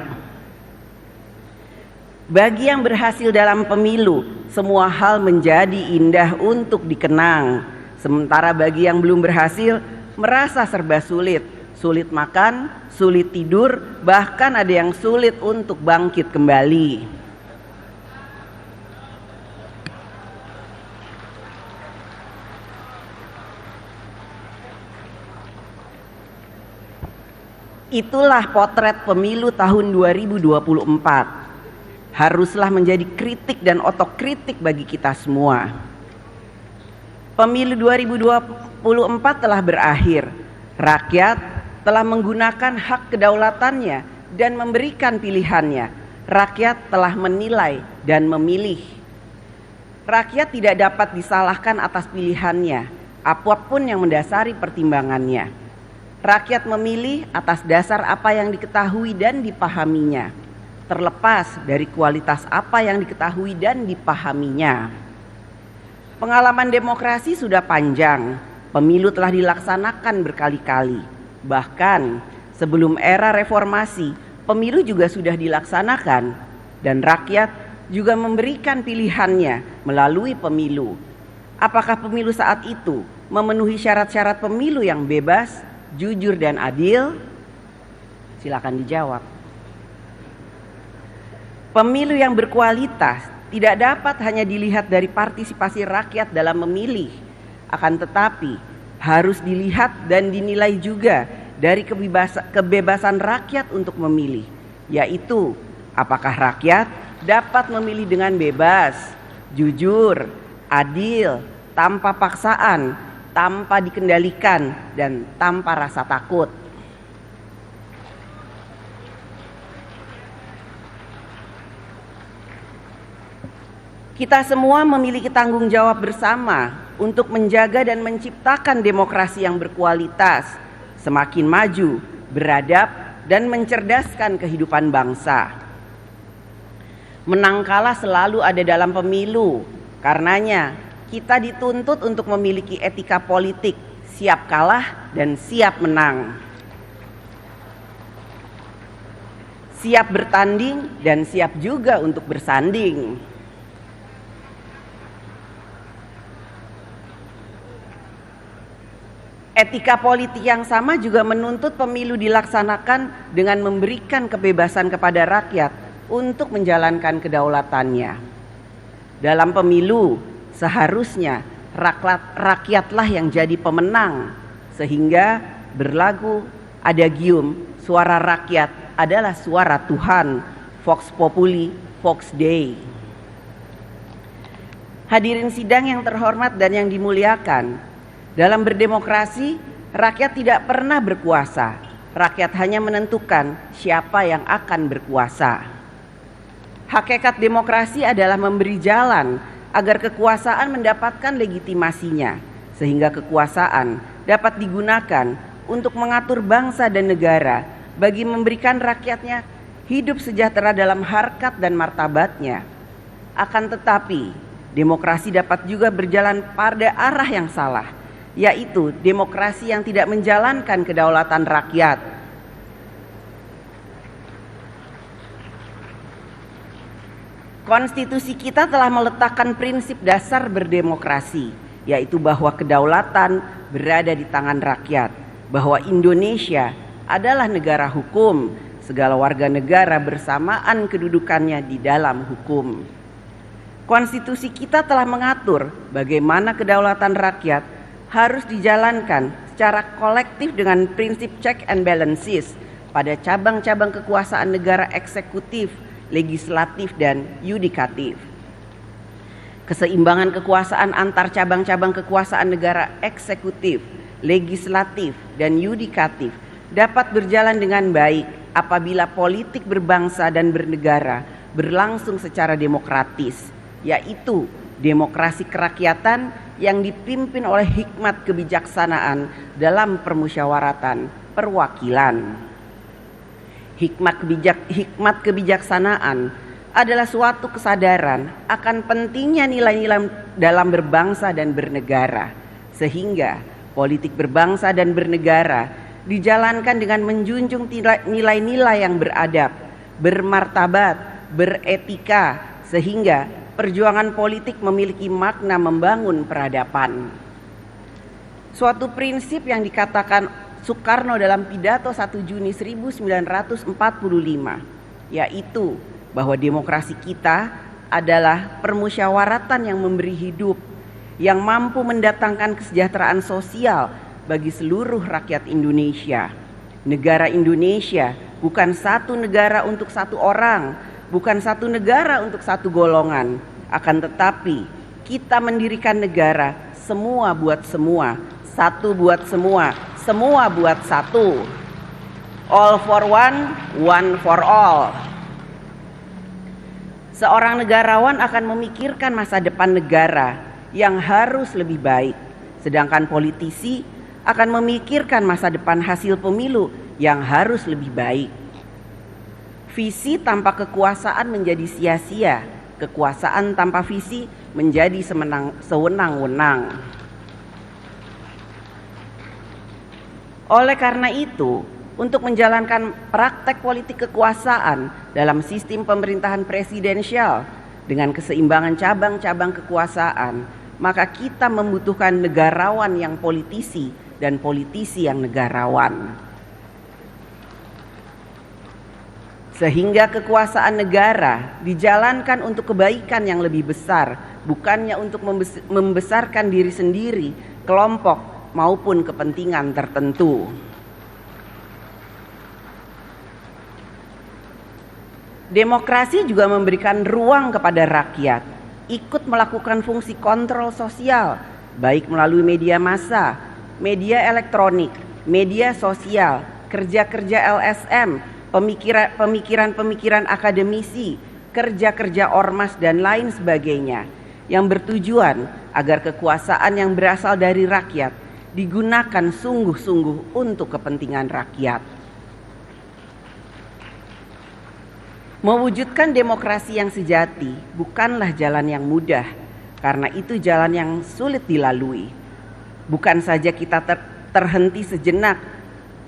Bagi yang berhasil dalam pemilu, semua hal menjadi indah untuk dikenang. Sementara bagi yang belum berhasil, merasa serba sulit. Sulit makan, sulit tidur, bahkan ada yang sulit untuk bangkit kembali. Itulah potret pemilu tahun 2024. Haruslah menjadi kritik dan otokritik bagi kita semua. Pemilu 2024 telah berakhir. Rakyat telah menggunakan hak kedaulatannya dan memberikan pilihannya. Rakyat telah menilai dan memilih. Rakyat tidak dapat disalahkan atas pilihannya, apapun yang mendasari pertimbangannya. Rakyat memilih atas dasar apa yang diketahui dan dipahaminya, terlepas dari kualitas apa yang diketahui dan dipahaminya. Pengalaman demokrasi sudah panjang, pemilu telah dilaksanakan berkali-kali. Bahkan sebelum era reformasi, pemilu juga sudah dilaksanakan dan rakyat juga memberikan pilihannya melalui pemilu. Apakah pemilu saat itu memenuhi syarat-syarat pemilu yang bebas, jujur dan adil? Silakan dijawab. Pemilu yang berkualitas tidak dapat hanya dilihat dari partisipasi rakyat dalam memilih, akan tetapi harus dilihat dan dinilai juga dari kebebasan rakyat untuk memilih, yaitu apakah rakyat dapat memilih dengan bebas, jujur, adil, tanpa paksaan, tanpa dikendalikan, dan tanpa rasa takut. Kita semua memiliki tanggung jawab bersama untuk menjaga dan menciptakan demokrasi yang berkualitas, semakin maju, beradab, dan mencerdaskan kehidupan bangsa. Menang kalah selalu ada dalam pemilu, karenanya kita dituntut untuk memiliki etika politik, siap kalah dan siap menang. Siap bertanding dan siap juga untuk bersanding. Etika politik yang sama juga menuntut pemilu dilaksanakan dengan memberikan kebebasan kepada rakyat untuk menjalankan kedaulatannya. Dalam pemilu, seharusnya rakyatlah yang jadi pemenang, sehingga berlagu adagium, suara rakyat adalah suara Tuhan, Vox Populi, Vox Dei. Hadirin sidang yang terhormat dan yang dimuliakan, dalam berdemokrasi, rakyat tidak pernah berkuasa. Rakyat hanya menentukan siapa yang akan berkuasa. Hakikat demokrasi adalah memberi jalan agar kekuasaan mendapatkan legitimasinya, sehingga kekuasaan dapat digunakan untuk mengatur bangsa dan negara bagi memberikan rakyatnya hidup sejahtera dalam harkat dan martabatnya. Akan tetapi, demokrasi dapat juga berjalan pada arah yang salah, yaitu demokrasi yang tidak menjalankan kedaulatan rakyat. Konstitusi kita telah meletakkan prinsip dasar berdemokrasi, yaitu bahwa kedaulatan berada di tangan rakyat, bahwa Indonesia adalah negara hukum, segala warga negara bersamaan kedudukannya di dalam hukum. Konstitusi kita telah mengatur bagaimana kedaulatan rakyat harus dijalankan secara kolektif dengan prinsip check and balances pada cabang-cabang kekuasaan negara eksekutif, legislatif, dan yudikatif. Keseimbangan kekuasaan antar cabang-cabang kekuasaan negara eksekutif, legislatif, dan yudikatif dapat berjalan dengan baik apabila politik berbangsa dan bernegara berlangsung secara demokratis, yaitu demokrasi kerakyatan yang dipimpin oleh hikmat kebijaksanaan dalam permusyawaratan perwakilan. Hikmat kebijaksanaan adalah suatu kesadaran akan pentingnya nilai-nilai dalam berbangsa dan bernegara, sehingga politik berbangsa dan bernegara dijalankan dengan menjunjung nilai-nilai yang beradab, bermartabat, beretika, sehingga perjuangan politik memiliki makna membangun peradaban. Suatu prinsip yang dikatakan Soekarno dalam pidato 1 Juni 1945, yaitu bahwa demokrasi kita adalah permusyawaratan yang memberi hidup, yang mampu mendatangkan kesejahteraan sosial bagi seluruh rakyat Indonesia. Negara Indonesia bukan satu negara untuk satu orang, bukan satu negara untuk satu golongan, akan tetapi kita mendirikan negara semua buat semua, satu buat semua, semua buat satu. All for one, one for all. Seorang negarawan akan memikirkan masa depan negara yang harus lebih baik, sedangkan politisi akan memikirkan masa depan hasil pemilu yang harus lebih baik. Visi tanpa kekuasaan menjadi sia-sia, kekuasaan tanpa visi menjadi sewenang-wenang. Oleh karena itu, untuk menjalankan praktek politik kekuasaan dalam sistem pemerintahan presidensial dengan keseimbangan cabang-cabang kekuasaan, maka kita membutuhkan negarawan yang politisi dan politisi yang negarawan. Sehingga kekuasaan negara dijalankan untuk kebaikan yang lebih besar, bukannya untuk membesarkan diri sendiri, kelompok maupun kepentingan tertentu. Demokrasi juga memberikan ruang kepada rakyat ikut melakukan fungsi kontrol sosial, baik melalui media massa, media elektronik, media sosial, kerja-kerja LSM, pemikiran-pemikiran akademisi, kerja-kerja ormas dan lain sebagainya, yang bertujuan agar kekuasaan yang berasal dari rakyat digunakan sungguh-sungguh untuk kepentingan rakyat. Mewujudkan demokrasi yang sejati bukanlah jalan yang mudah, karena itu jalan yang sulit dilalui. Bukan saja kita terhenti sejenak,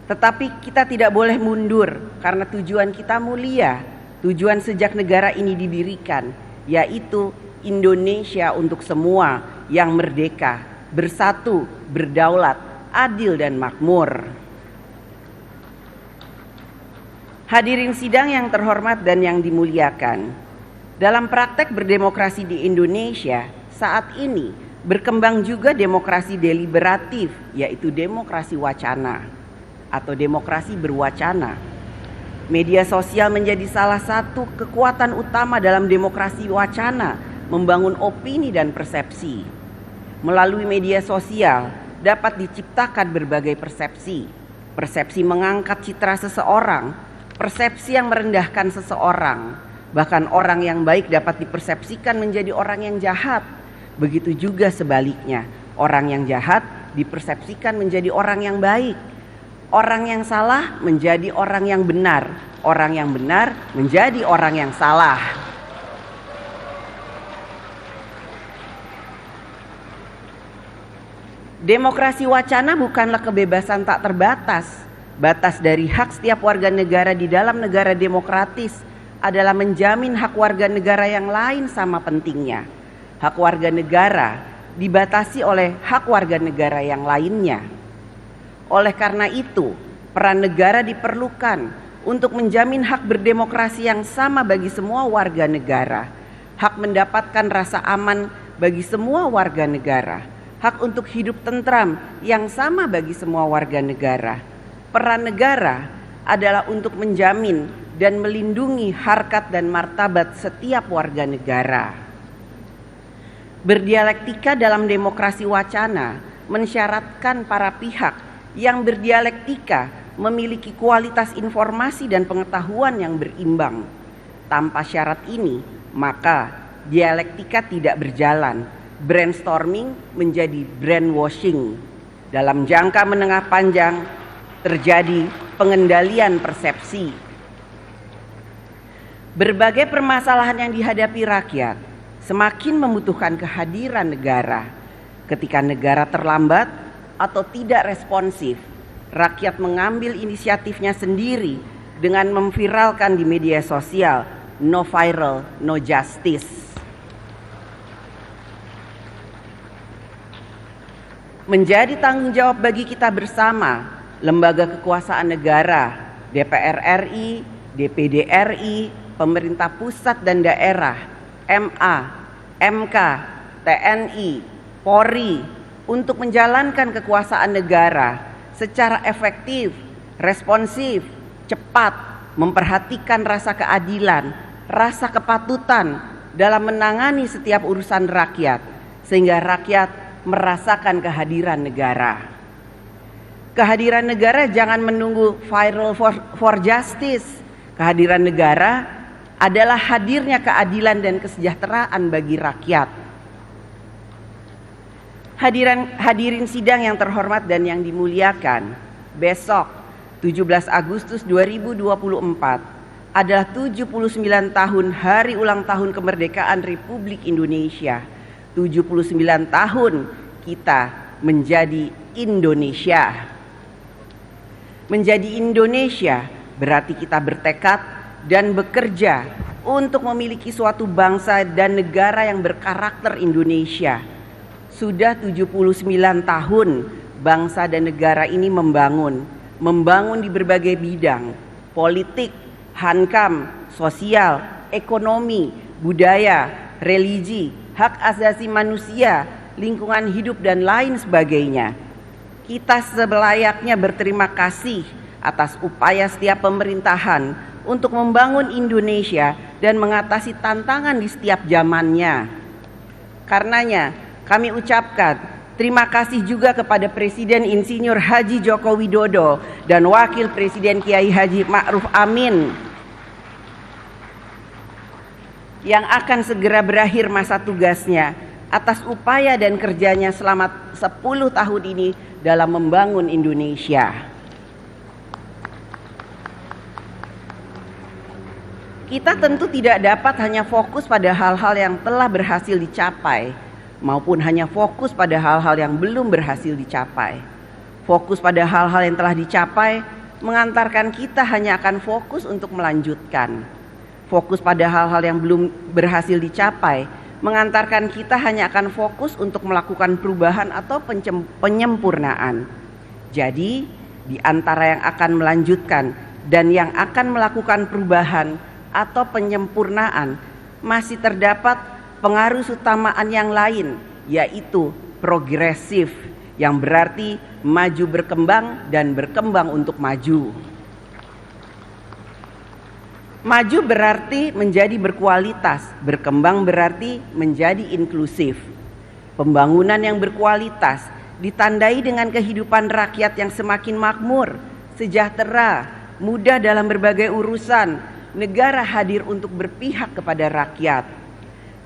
tetapi kita tidak boleh mundur karena tujuan kita mulia, tujuan sejak negara ini didirikan, yaitu Indonesia untuk semua yang merdeka, bersatu, berdaulat, adil dan makmur. Hadirin sidang yang terhormat dan yang dimuliakan, dalam praktek berdemokrasi di Indonesia saat ini berkembang juga demokrasi deliberatif, yaitu demokrasi wacana atau demokrasi berwacana. Media sosial menjadi salah satu kekuatan utama dalam demokrasi wacana, membangun opini dan persepsi. Melalui media sosial dapat diciptakan berbagai persepsi. Persepsi mengangkat citra seseorang, persepsi yang merendahkan seseorang, bahkan orang yang baik dapat dipersepsikan menjadi orang yang jahat. Begitu juga sebaliknya, orang yang jahat dipersepsikan menjadi orang yang baik. Orang yang salah menjadi orang yang benar, orang yang benar menjadi orang yang salah. Demokrasi wacana bukanlah kebebasan tak terbatas. Batas dari hak setiap warga negara di dalam negara demokratis adalah menjamin hak warga negara yang lain sama pentingnya. Hak warga negara dibatasi oleh hak warga negara yang lainnya. Oleh karena itu, peran negara diperlukan untuk menjamin hak berdemokrasi yang sama bagi semua warga negara, hak mendapatkan rasa aman bagi semua warga negara, hak untuk hidup tentram yang sama bagi semua warga negara. Peran negara adalah untuk menjamin dan melindungi harkat dan martabat setiap warga negara. Berdialektika dalam demokrasi wacana mensyaratkan para pihak yang berdialektika memiliki kualitas informasi dan pengetahuan yang berimbang. Tanpa syarat ini, maka dialektika tidak berjalan. Brainstorming menjadi brainwashing. Dalam jangka menengah panjang terjadi pengendalian persepsi. Berbagai permasalahan yang dihadapi rakyat semakin membutuhkan kehadiran negara. Ketika negara terlambat atau tidak responsif, rakyat mengambil inisiatifnya sendiri dengan memviralkan di media sosial, no viral, no justice. Menjadi tanggung jawab bagi kita bersama, lembaga kekuasaan negara, DPR RI, DPD RI, pemerintah pusat dan daerah, MA, MK, TNI, Polri, untuk menjalankan kekuasaan negara secara efektif, responsif, cepat, memperhatikan rasa keadilan, rasa kepatutan dalam menangani setiap urusan rakyat, sehingga rakyat merasakan kehadiran negara. Kehadiran negara jangan menunggu viral for justice. Kehadiran negara adalah hadirnya keadilan dan kesejahteraan bagi rakyat. Hadirin sidang yang terhormat dan yang dimuliakan, besok 17 Agustus 2024 adalah 79 tahun hari ulang tahun kemerdekaan Republik Indonesia. 79 tahun kita menjadi Indonesia. Menjadi Indonesia berarti kita bertekad dan bekerja untuk memiliki suatu bangsa dan negara yang berkarakter Indonesia. Sudah 79 tahun bangsa dan negara ini membangun di berbagai bidang, politik, hankam, sosial, ekonomi, budaya, religi, hak asasi manusia, lingkungan hidup dan lain sebagainya. Kita selayaknya berterima kasih atas upaya setiap pemerintahan untuk membangun Indonesia dan mengatasi tantangan di setiap zamannya. Karenanya kami ucapkan terima kasih juga kepada Presiden Insinyur Haji Joko Widodo dan Wakil Presiden Kiai Haji Ma'ruf Amin yang akan segera berakhir masa tugasnya atas upaya dan kerjanya selama 10 tahun ini dalam membangun Indonesia. Kita tentu tidak dapat hanya fokus pada hal-hal yang telah berhasil dicapai maupun hanya fokus pada hal-hal yang belum berhasil dicapai. Fokus pada hal-hal yang telah dicapai mengantarkan kita hanya akan fokus untuk melanjutkan. Fokus pada hal-hal yang belum berhasil dicapai mengantarkan kita hanya akan fokus untuk melakukan perubahan atau penyempurnaan. Jadi, di antara yang akan melanjutkan dan yang akan melakukan perubahan atau penyempurnaan masih terdapat pengaruh utamaan yang lain, yaitu progresif, yang berarti maju berkembang dan berkembang untuk maju. Maju berarti menjadi berkualitas, berkembang berarti menjadi inklusif. Pembangunan yang berkualitas ditandai dengan kehidupan rakyat yang semakin makmur, sejahtera, mudah dalam berbagai urusan. Negara hadir untuk berpihak kepada rakyat.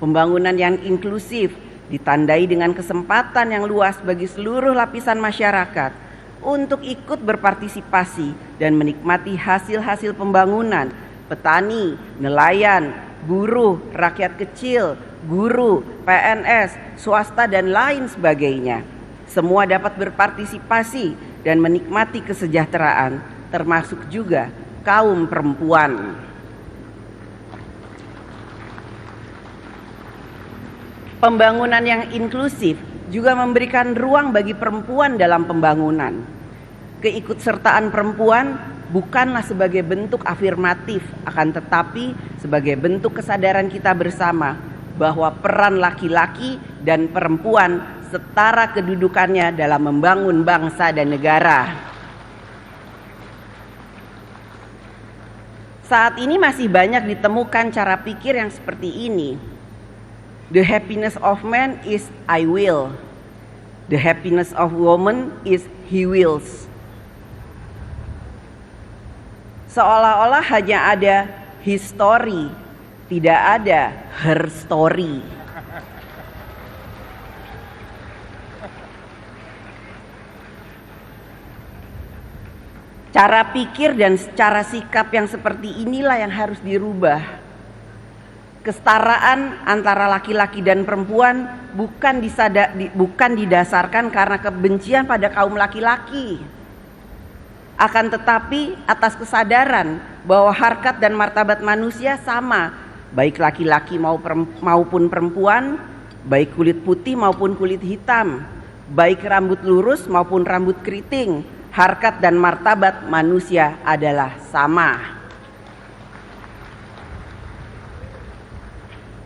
Pembangunan yang inklusif ditandai dengan kesempatan yang luas bagi seluruh lapisan masyarakat untuk ikut berpartisipasi dan menikmati hasil-hasil pembangunan. Petani, nelayan, buruh, rakyat kecil, guru, PNS, swasta dan lain sebagainya. Semua dapat berpartisipasi dan menikmati kesejahteraan, termasuk juga kaum perempuan. Pembangunan yang inklusif juga memberikan ruang bagi perempuan dalam pembangunan. Keikutsertaan perempuan bukanlah sebagai bentuk afirmatif, akan tetapi sebagai bentuk kesadaran kita bersama bahwa peran laki-laki dan perempuan setara kedudukannya dalam membangun bangsa dan negara. Saat ini masih banyak ditemukan cara pikir yang seperti ini. The happiness of man is I will. The happiness of woman is he wills. Seolah-olah hanya ada his story, tidak ada her story. Cara pikir dan cara sikap yang seperti inilah yang harus dirubah. Kesetaraan antara laki-laki dan perempuan bukan didasarkan karena kebencian pada kaum laki-laki. Akan tetapi atas kesadaran bahwa harkat dan martabat manusia sama, baik laki-laki maupun perempuan, baik kulit putih maupun kulit hitam, baik rambut lurus maupun rambut keriting, harkat dan martabat manusia adalah sama.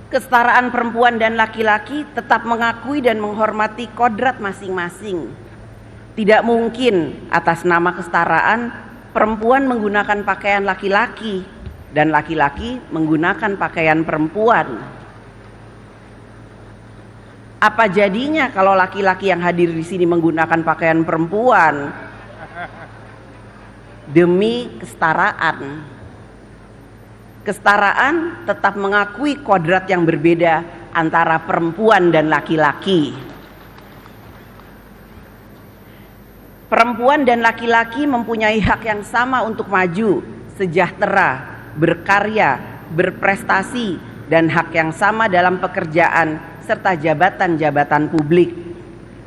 Kesetaraan perempuan dan laki-laki tetap mengakui dan menghormati kodrat masing-masing. Tidak mungkin atas nama kesetaraan perempuan menggunakan pakaian laki-laki dan laki-laki menggunakan pakaian perempuan. Apa jadinya kalau laki-laki yang hadir di sini menggunakan pakaian perempuan demi kesetaraan? Kesetaraan tetap mengakui kodrat yang berbeda antara perempuan dan laki-laki. Perempuan dan laki-laki mempunyai hak yang sama untuk maju, sejahtera, berkarya, berprestasi, dan hak yang sama dalam pekerjaan serta jabatan-jabatan publik.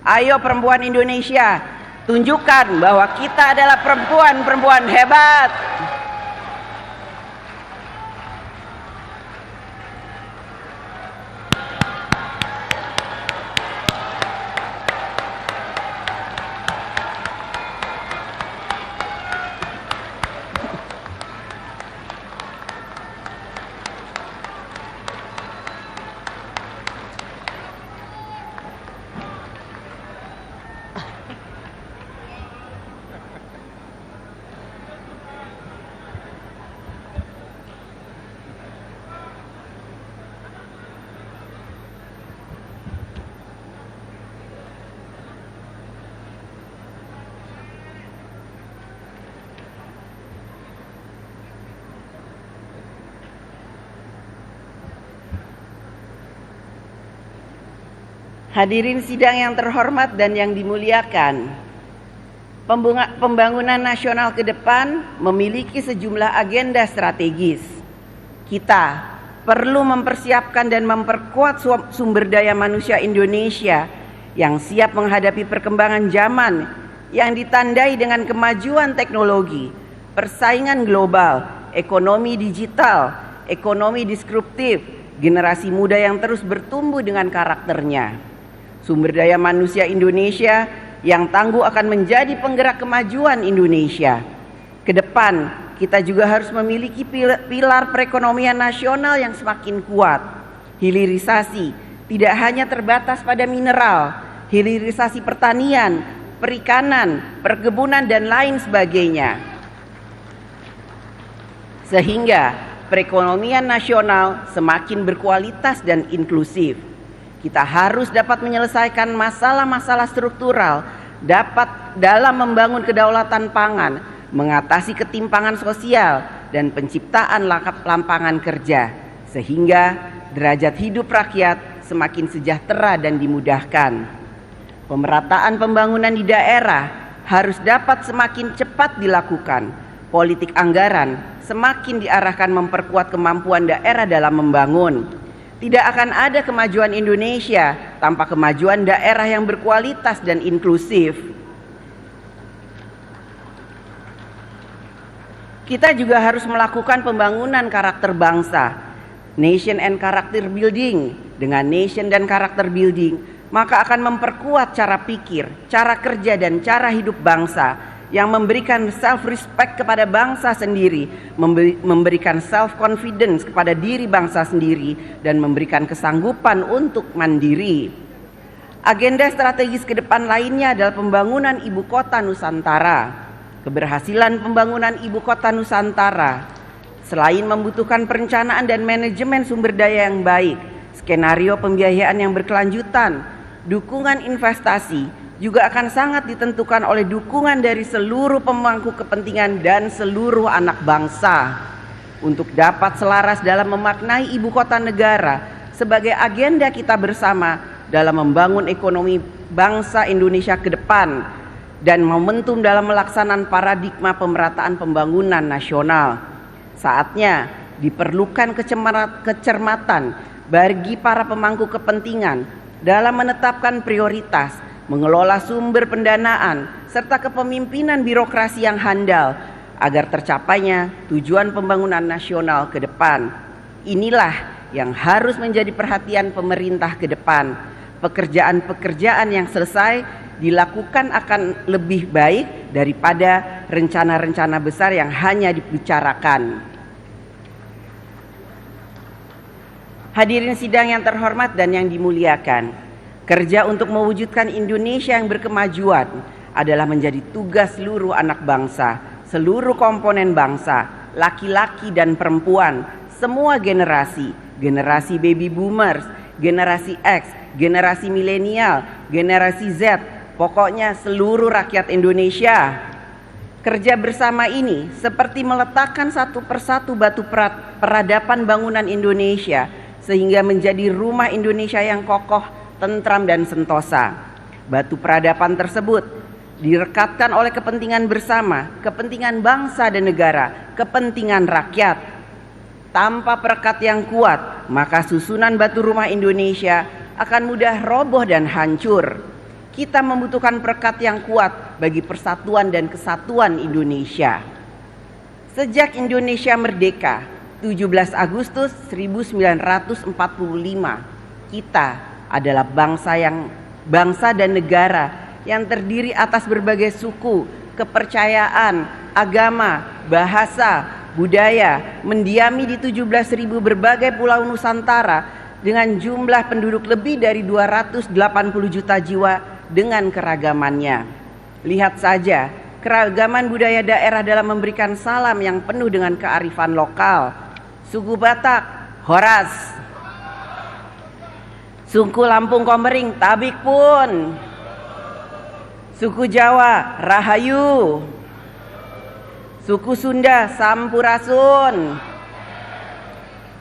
Ayo perempuan Indonesia, tunjukkan bahwa kita adalah perempuan-perempuan hebat. Hadirin sidang yang terhormat dan yang dimuliakan, pembangunan nasional ke depan memiliki sejumlah agenda strategis. Kita perlu mempersiapkan dan memperkuat sumber daya manusia Indonesia yang siap menghadapi perkembangan zaman yang ditandai dengan kemajuan teknologi, persaingan global, ekonomi digital, ekonomi disruptif, generasi muda yang terus bertumbuh dengan karakternya. Sumber daya manusia Indonesia yang tangguh akan menjadi penggerak kemajuan Indonesia. Ke depan, kita juga harus memiliki pilar perekonomian nasional yang semakin kuat. Hilirisasi tidak hanya terbatas pada mineral, hilirisasi pertanian, perikanan, perkebunan, dan lain sebagainya. Sehingga perekonomian nasional semakin berkualitas dan inklusif. Kita harus dapat menyelesaikan masalah-masalah struktural dalam membangun kedaulatan pangan, mengatasi ketimpangan sosial, dan penciptaan lapangan kerja, sehingga derajat hidup rakyat semakin sejahtera dan dimudahkan. Pemerataan pembangunan di daerah harus dapat semakin cepat dilakukan. Politik anggaran semakin diarahkan memperkuat kemampuan daerah dalam membangun. Tidak akan ada kemajuan Indonesia tanpa kemajuan daerah yang berkualitas dan inklusif. Kita juga harus melakukan pembangunan karakter bangsa, nation and character building. Dengan nation dan karakter building, maka akan memperkuat cara pikir, cara kerja, dan cara hidup bangsa yang memberikan self-respect kepada bangsa sendiri, memberikan self-confidence kepada diri bangsa sendiri, dan memberikan kesanggupan untuk mandiri. Agenda strategis ke depan lainnya adalah pembangunan ibu kota Nusantara. Keberhasilan pembangunan ibu kota Nusantara, selain membutuhkan perencanaan dan manajemen sumber daya yang baik, skenario pembiayaan yang berkelanjutan, dukungan investasi, juga akan sangat ditentukan oleh dukungan dari seluruh pemangku kepentingan dan seluruh anak bangsa untuk dapat selaras dalam memaknai ibu kota negara sebagai agenda kita bersama dalam membangun ekonomi bangsa Indonesia ke depan dan momentum dalam melaksanaan paradigma pemerataan pembangunan nasional. Saatnya diperlukan kecermatan bagi para pemangku kepentingan dalam menetapkan prioritas, mengelola sumber pendanaan, serta kepemimpinan birokrasi yang handal agar tercapainya tujuan pembangunan nasional ke depan. Inilah yang harus menjadi perhatian pemerintah ke depan. Pekerjaan-pekerjaan yang selesai dilakukan akan lebih baik daripada rencana-rencana besar yang hanya dibicarakan. Hadirin sidang yang terhormat dan yang dimuliakan, kerja untuk mewujudkan Indonesia yang berkemajuan adalah menjadi tugas seluruh anak bangsa, seluruh komponen bangsa, laki-laki dan perempuan, semua generasi, generasi baby boomers, generasi X, generasi milenial, generasi Z, pokoknya seluruh rakyat Indonesia. Kerja bersama ini seperti meletakkan satu persatu batu peradaban bangunan Indonesia sehingga menjadi rumah Indonesia yang kokoh, tentram dan sentosa. Batu peradaban tersebut direkatkan oleh kepentingan bersama, kepentingan bangsa dan negara, kepentingan rakyat. Tanpa perekat yang kuat, maka susunan batu rumah Indonesia akan mudah roboh dan hancur. Kita membutuhkan perekat yang kuat bagi persatuan dan kesatuan Indonesia. Sejak Indonesia merdeka, 17 Agustus 1945, kita adalah bangsa dan negara yang terdiri atas berbagai suku, kepercayaan, agama, bahasa, budaya, mendiami di 17.000 berbagai pulau Nusantara dengan jumlah penduduk lebih dari 280 juta jiwa dengan keragamannya. Lihat saja keragaman budaya daerah dalam memberikan salam yang penuh dengan kearifan lokal. Suku Batak, Horas. Suku Lampung Komering, Tabik pun. Suku Jawa, Rahayu. Suku Sunda, Sampurasun.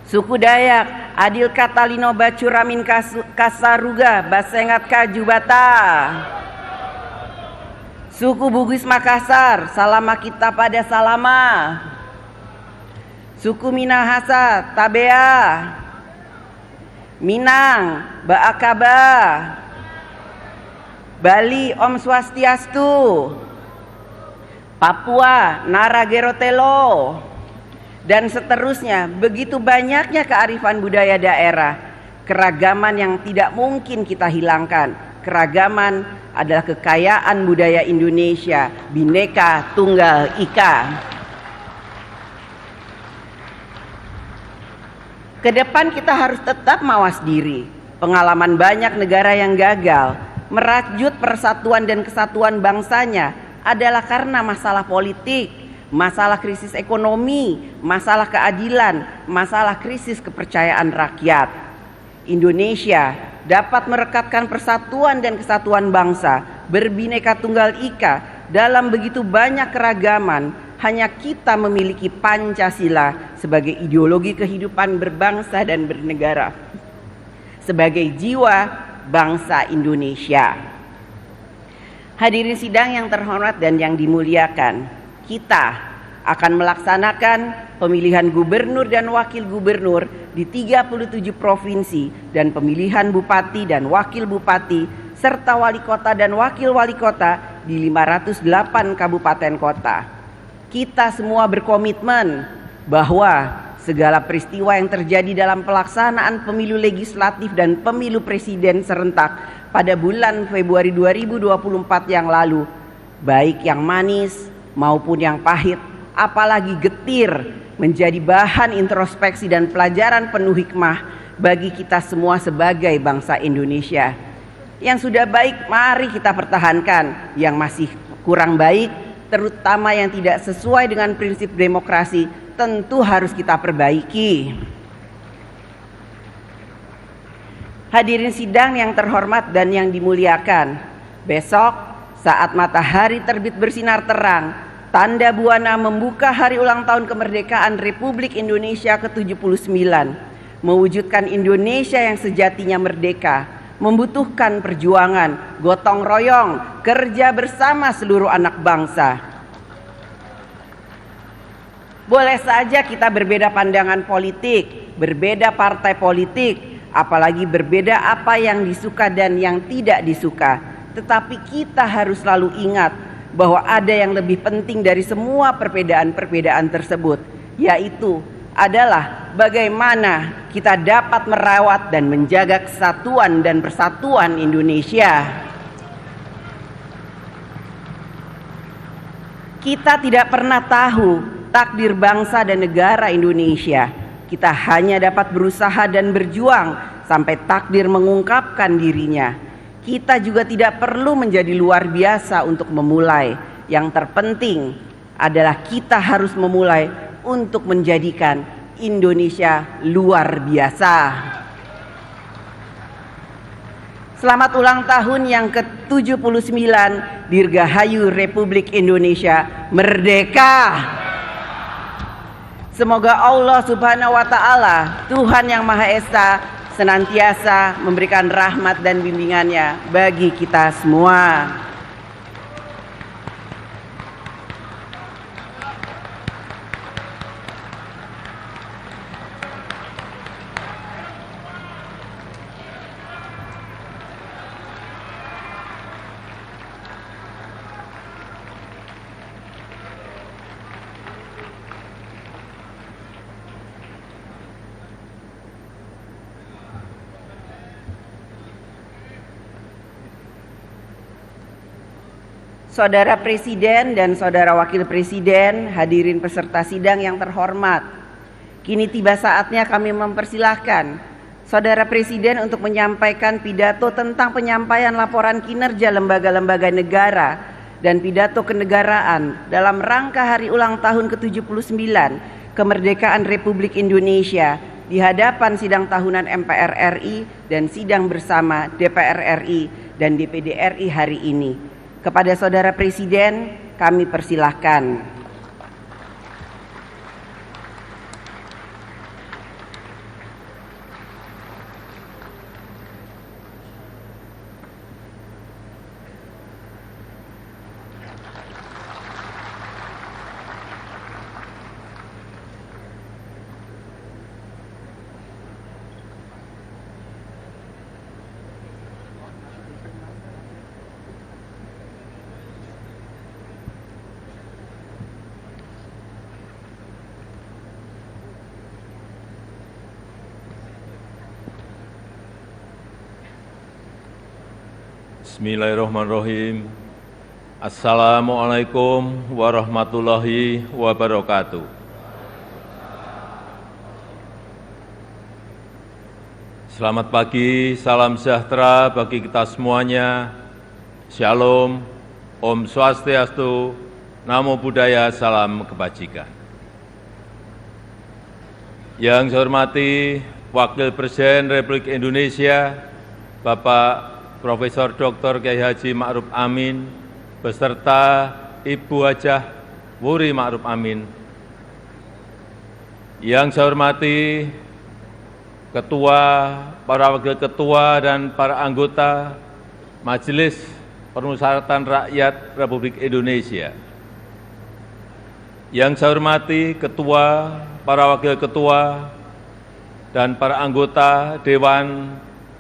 Suku Dayak, Adil Katalino Bacuramin Kasaruga, Basengat Kajubata. Suku Bugis Makassar, Salama kita pada Salama. Suku Minahasa, Tabea. Minang, Baakaba. Bali, Om Swastiastu. Papua, Naragerotelo. Dan seterusnya, begitu banyaknya kearifan budaya daerah, keragaman yang tidak mungkin kita hilangkan. Keragaman adalah kekayaan budaya Indonesia, Bhinneka Tunggal Ika. Kedepan kita harus tetap mawas diri. Pengalaman banyak negara yang gagal merajut persatuan dan kesatuan bangsanya adalah karena masalah politik, masalah krisis ekonomi, masalah keadilan, masalah krisis kepercayaan rakyat. Indonesia dapat merekatkan persatuan dan kesatuan bangsa berbineka tunggal ika dalam begitu banyak keragaman. Hanya kita memiliki Pancasila sebagai ideologi kehidupan berbangsa dan bernegara, sebagai jiwa bangsa Indonesia. Hadirin sidang yang terhormat dan yang dimuliakan, kita akan melaksanakan pemilihan gubernur dan wakil gubernur di 37 provinsi dan pemilihan bupati dan wakil bupati serta wali kota dan wakil wali kota di 508 kabupaten kota. Kita semua berkomitmen bahwa segala peristiwa yang terjadi dalam pelaksanaan pemilu legislatif dan pemilu presiden serentak pada bulan Februari 2024 yang lalu, baik yang manis maupun yang pahit, apalagi getir, menjadi bahan introspeksi dan pelajaran penuh hikmah bagi kita semua sebagai bangsa Indonesia. Yang sudah baik mari kita pertahankan, yang masih kurang baik terutama yang tidak sesuai dengan prinsip demokrasi tentu harus kita perbaiki. Hadirin sidang yang terhormat dan yang dimuliakan, Besok, saat matahari terbit bersinar terang, tanda buana membuka hari ulang tahun kemerdekaan Republik Indonesia ke-79, mewujudkan Indonesia yang sejatinya merdeka, membutuhkan perjuangan, gotong royong, kerja bersama seluruh anak bangsa. Boleh saja kita berbeda pandangan politik, berbeda partai politik, apalagi berbeda apa yang disuka dan yang tidak disuka. Tetapi kita harus selalu ingat bahwa ada yang lebih penting dari semua perbedaan-perbedaan tersebut, yaitu adalah bagaimana kita dapat merawat dan menjaga kesatuan dan persatuan Indonesia. Kita tidak pernah tahu takdir bangsa dan negara Indonesia. Kita hanya dapat berusaha dan berjuang sampai takdir mengungkapkan dirinya. Kita juga tidak perlu menjadi luar biasa untuk memulai. Yang terpenting adalah kita harus memulai untuk menjadikan Indonesia luar biasa. Selamat ulang tahun yang ke-79, Dirgahayu Republik Indonesia Merdeka! Semoga Allah Subhanahu wa Ta'ala, Tuhan yang Maha Esa, senantiasa memberikan rahmat dan bimbingannya bagi kita semua. Saudara Presiden dan Saudara Wakil Presiden, hadirin peserta sidang yang terhormat, kini tiba saatnya kami mempersilahkan Saudara Presiden untuk menyampaikan pidato tentang penyampaian laporan kinerja lembaga-lembaga negara dan pidato kenegaraan dalam rangka hari ulang tahun ke-79 kemerdekaan Republik Indonesia di hadapan sidang tahunan MPR RI dan sidang bersama DPR RI dan DPD RI hari ini. Kepada Saudara Presiden, kami persilahkan. Bismillahirrahmanirrahim. Assalamualaikum warahmatullahi wabarakatuh. Selamat pagi, salam sejahtera bagi kita semuanya. Shalom, Om Swastiastu, Namo Buddhaya, salam kebajikan. Yang saya hormati Wakil Presiden Republik Indonesia, Bapak Profesor Dr. Kiai Haji Ma'ruf Amin, beserta Ibu Hajah Wuri Ma'ruf Amin. Yang saya hormati Ketua, para Wakil Ketua, dan para anggota Majelis Permusyawaratan Rakyat Republik Indonesia. Yang saya hormati Ketua, para Wakil Ketua, dan para anggota Dewan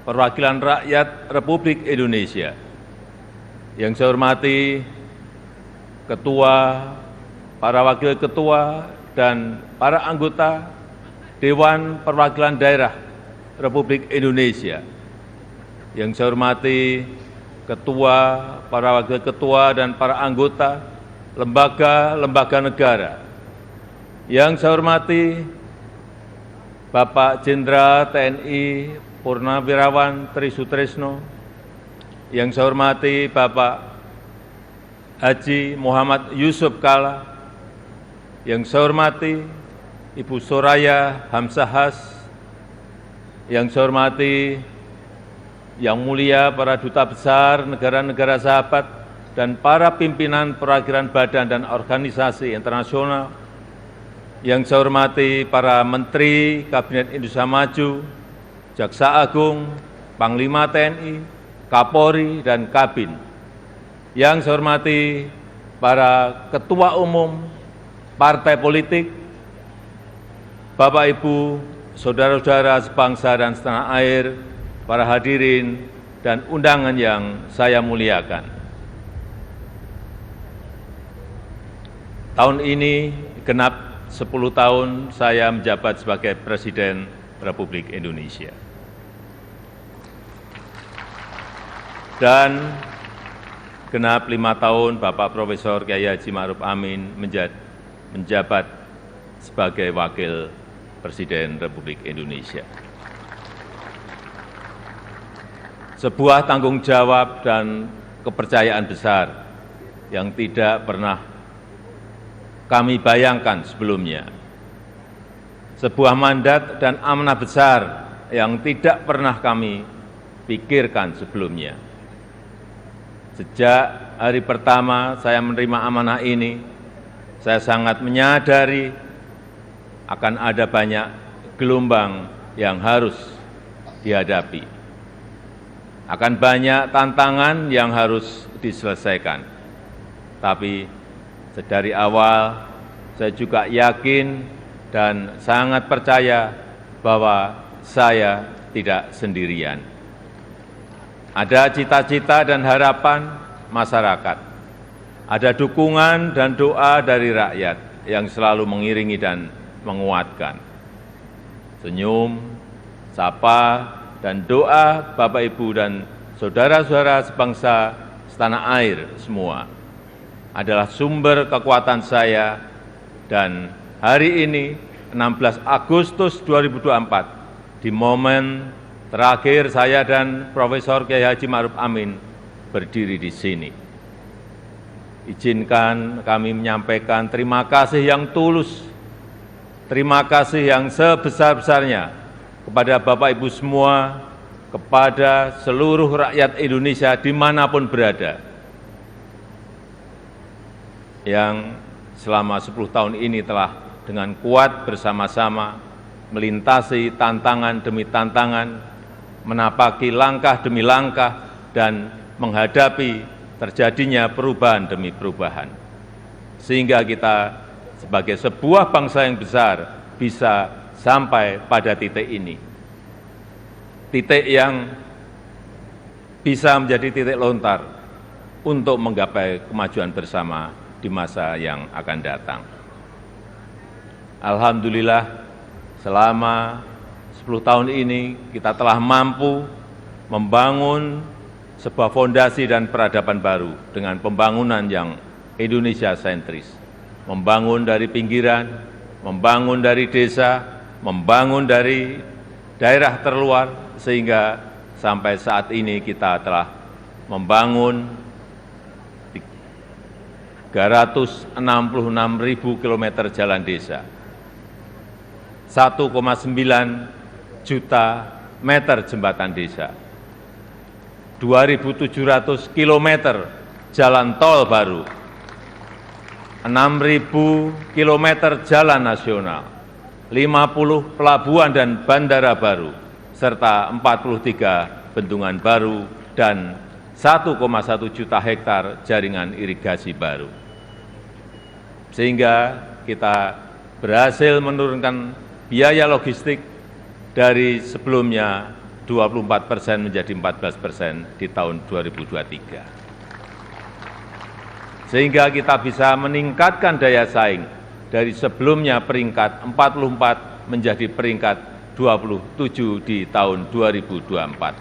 Perwakilan Rakyat Republik Indonesia. Yang saya hormati Ketua, para Wakil Ketua, dan para anggota Dewan Perwakilan Daerah Republik Indonesia. Yang saya hormati Ketua, para Wakil Ketua, dan para anggota lembaga-lembaga negara. Yang saya hormati Bapak Jenderal TNI Purnawirawan Tri Sutrisno, yang saya hormati Bapak Haji Muhammad Yusuf Kalla, yang saya hormati Ibu Soraya Hamsahas, yang saya hormati Yang mulia para duta besar negara-negara sahabat dan para pimpinan perwakilan badan dan organisasi internasional, yang saya hormati para Menteri Kabinet Indonesia Maju, Jaksa Agung, Panglima TNI, Kapolri, dan Kabin. Yang saya hormati para Ketua Umum Partai Politik, Bapak Ibu, Saudara-saudara sebangsa dan setanah air, para hadirin dan undangan yang saya muliakan. Tahun ini genap 10 tahun saya menjabat sebagai Presiden Republik Indonesia. Dan genap 5 tahun Bapak Profesor Kyai Haji Ma'ruf Amin menjabat sebagai Wakil Presiden Republik Indonesia. Sebuah tanggung jawab dan kepercayaan besar yang tidak pernah kami bayangkan sebelumnya. Sebuah mandat dan amanah besar yang tidak pernah kami pikirkan sebelumnya. Sejak hari pertama saya menerima amanah ini, saya sangat menyadari akan ada banyak gelombang yang harus dihadapi. Akan banyak tantangan yang harus diselesaikan. Tapi dari awal saya juga yakin dan sangat percaya bahwa saya tidak sendirian. Ada cita-cita dan harapan masyarakat. Ada dukungan dan doa dari rakyat yang selalu mengiringi dan menguatkan. Senyum, sapa, dan doa Bapak Ibu dan saudara-saudara sebangsa setanah air semua adalah sumber kekuatan saya, dan hari ini 16 Agustus 2024 di momen terakhir saya dan Profesor Kyai Haji Ma'ruf Amin berdiri di sini. Izinkan kami menyampaikan terima kasih yang tulus, terima kasih yang sebesar-besarnya kepada Bapak Ibu semua, kepada seluruh rakyat Indonesia dimanapun berada, yang selama 10 tahun ini telah dengan kuat bersama-sama melintasi tantangan demi tantangan, menapaki langkah demi langkah, dan menghadapi terjadinya perubahan demi perubahan. Sehingga kita sebagai sebuah bangsa yang besar bisa sampai pada titik ini. Titik yang bisa menjadi titik lontar untuk menggapai kemajuan bersama di masa yang akan datang. Alhamdulillah, selama 10 tahun ini kita telah mampu membangun sebuah fondasi dan peradaban baru dengan pembangunan yang Indonesia sentris. Membangun dari pinggiran, membangun dari desa, membangun dari daerah terluar, sehingga sampai saat ini kita telah membangun 366.000 km jalan desa, 1,9 juta meter jembatan desa, 2.700 km jalan tol baru, 6.000 km jalan nasional, 50 pelabuhan dan bandara baru, serta 43 bendungan baru dan 1,1 juta hektar jaringan irigasi baru. Sehingga kita berhasil menurunkan biaya logistik dari sebelumnya 24% menjadi 14% di tahun 2023. Sehingga kita bisa meningkatkan daya saing dari sebelumnya peringkat 44 menjadi peringkat 27 di tahun 2024.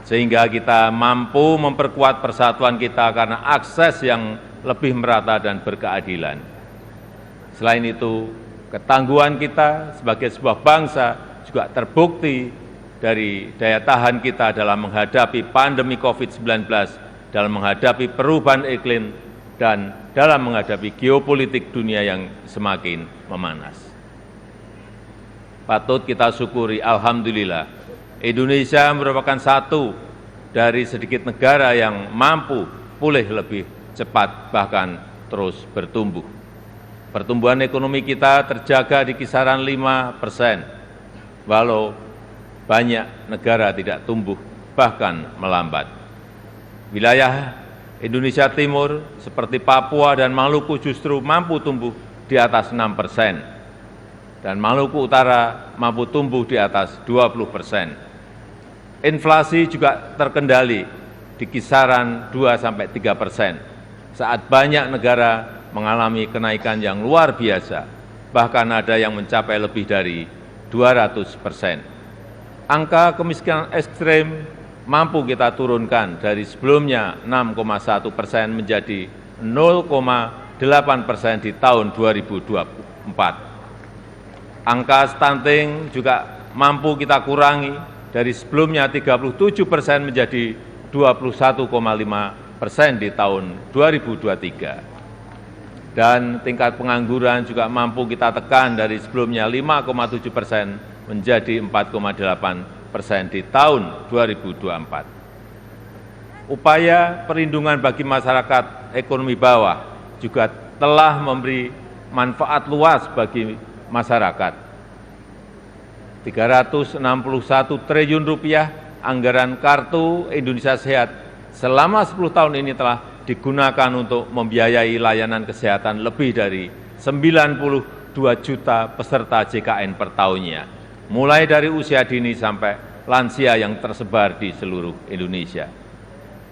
Sehingga kita mampu memperkuat persatuan kita karena akses yang lebih merata dan berkeadilan. Selain itu, ketangguhan kita sebagai sebuah bangsa juga terbukti dari daya tahan kita dalam menghadapi pandemi COVID-19, dalam menghadapi perubahan iklim, dan dalam menghadapi geopolitik dunia yang semakin memanas. Patut kita syukuri, alhamdulillah, Indonesia merupakan satu dari sedikit negara yang mampu pulih lebih cepat, bahkan terus bertumbuh. Pertumbuhan ekonomi kita terjaga di kisaran 5%, walau banyak negara tidak tumbuh, bahkan melambat. Wilayah Indonesia Timur seperti Papua dan Maluku justru mampu tumbuh di atas 6%, dan Maluku Utara mampu tumbuh di atas 20%. Inflasi juga terkendali di kisaran 2–3%, saat banyak negara mengalami kenaikan yang luar biasa, bahkan ada yang mencapai lebih dari 200%. Angka kemiskinan ekstrem mampu kita turunkan dari sebelumnya 6,1% menjadi 0,8% di tahun 2024. Angka stunting juga mampu kita kurangi dari sebelumnya 37% menjadi 21,5% di tahun 2023. Dan tingkat pengangguran juga mampu kita tekan dari sebelumnya 5,7% menjadi 4,8% di tahun 2024. Upaya perlindungan bagi masyarakat ekonomi bawah juga telah memberi manfaat luas bagi masyarakat. 361 triliun rupiah anggaran Kartu Indonesia Sehat selama 10 tahun ini telah digunakan untuk membiayai layanan kesehatan lebih dari 92 juta peserta JKN per tahunnya, mulai dari usia dini sampai lansia yang tersebar di seluruh Indonesia.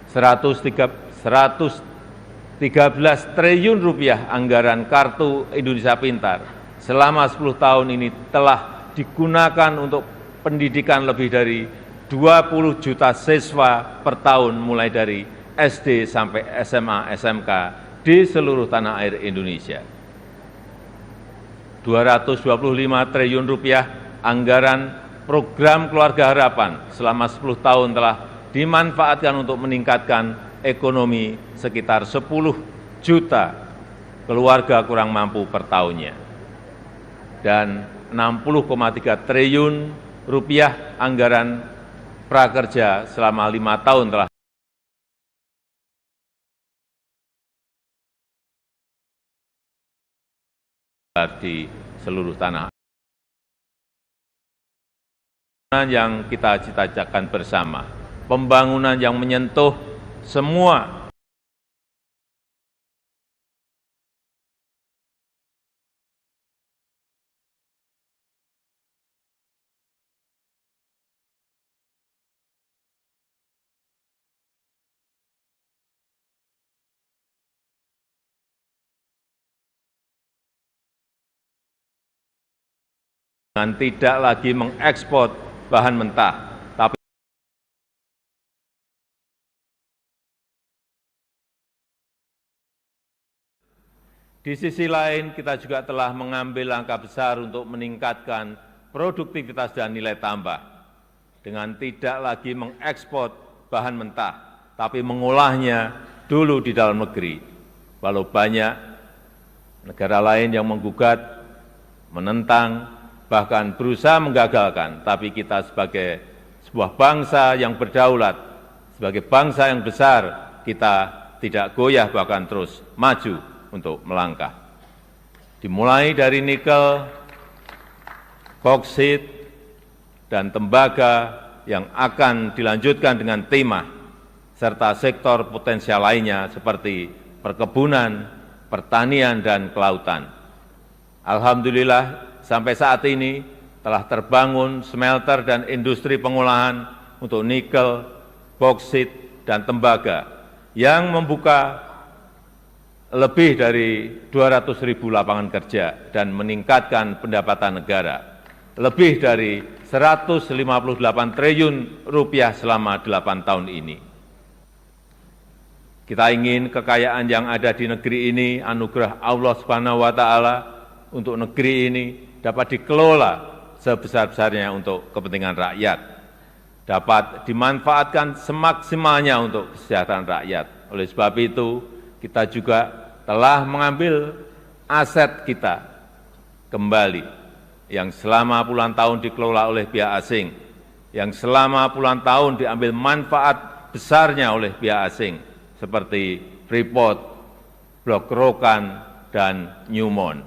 113 triliun rupiah anggaran Kartu Indonesia Pintar selama 10 tahun ini telah digunakan untuk pendidikan lebih dari 20 juta siswa per tahun mulai dari SD sampai SMA, SMK di seluruh tanah air Indonesia. 225 triliun rupiah anggaran program Keluarga Harapan selama 10 tahun telah dimanfaatkan untuk meningkatkan ekonomi sekitar 10 juta keluarga kurang mampu per tahunnya. Dan 60,3 triliun rupiah anggaran prakerja selama 5 tahun telah di seluruh tanah air. Yang kita cita-citakan bersama, pembangunan yang menyentuh semua dengan tidak lagi mengekspor bahan mentah, tapi di sisi lain kita juga telah mengambil langkah besar untuk meningkatkan produktivitas dan nilai tambah dengan tidak lagi mengekspor bahan mentah, tapi mengolahnya dulu di dalam negeri. Walau banyak negara lain yang menggugat, menentang, bahkan berusaha menggagalkan, tapi kita sebagai sebuah bangsa yang berdaulat, sebagai bangsa yang besar, kita tidak goyah bahkan terus maju untuk melangkah. Dimulai dari nikel, boksit, dan tembaga yang akan dilanjutkan dengan timah, serta sektor potensial lainnya seperti perkebunan, pertanian, dan kelautan. Alhamdulillah, sampai saat ini telah terbangun smelter dan industri pengolahan untuk nikel, boksit, dan tembaga yang membuka lebih dari 200.000 lapangan kerja dan meningkatkan pendapatan negara lebih dari 158 triliun rupiah selama 8 tahun ini. Kita ingin kekayaan yang ada di negeri ini, anugerah Allah Subhanahu wa Ta'ala untuk negeri ini dapat dikelola sebesar-besarnya untuk kepentingan rakyat, dapat dimanfaatkan semaksimalnya untuk kesejahteraan rakyat. Oleh sebab itu, kita juga telah mengambil aset kita kembali yang selama puluhan tahun dikelola oleh pihak asing yang selama puluhan tahun diambil manfaat besarnya oleh pihak asing seperti Freeport, Blok Rokan, dan Newmont.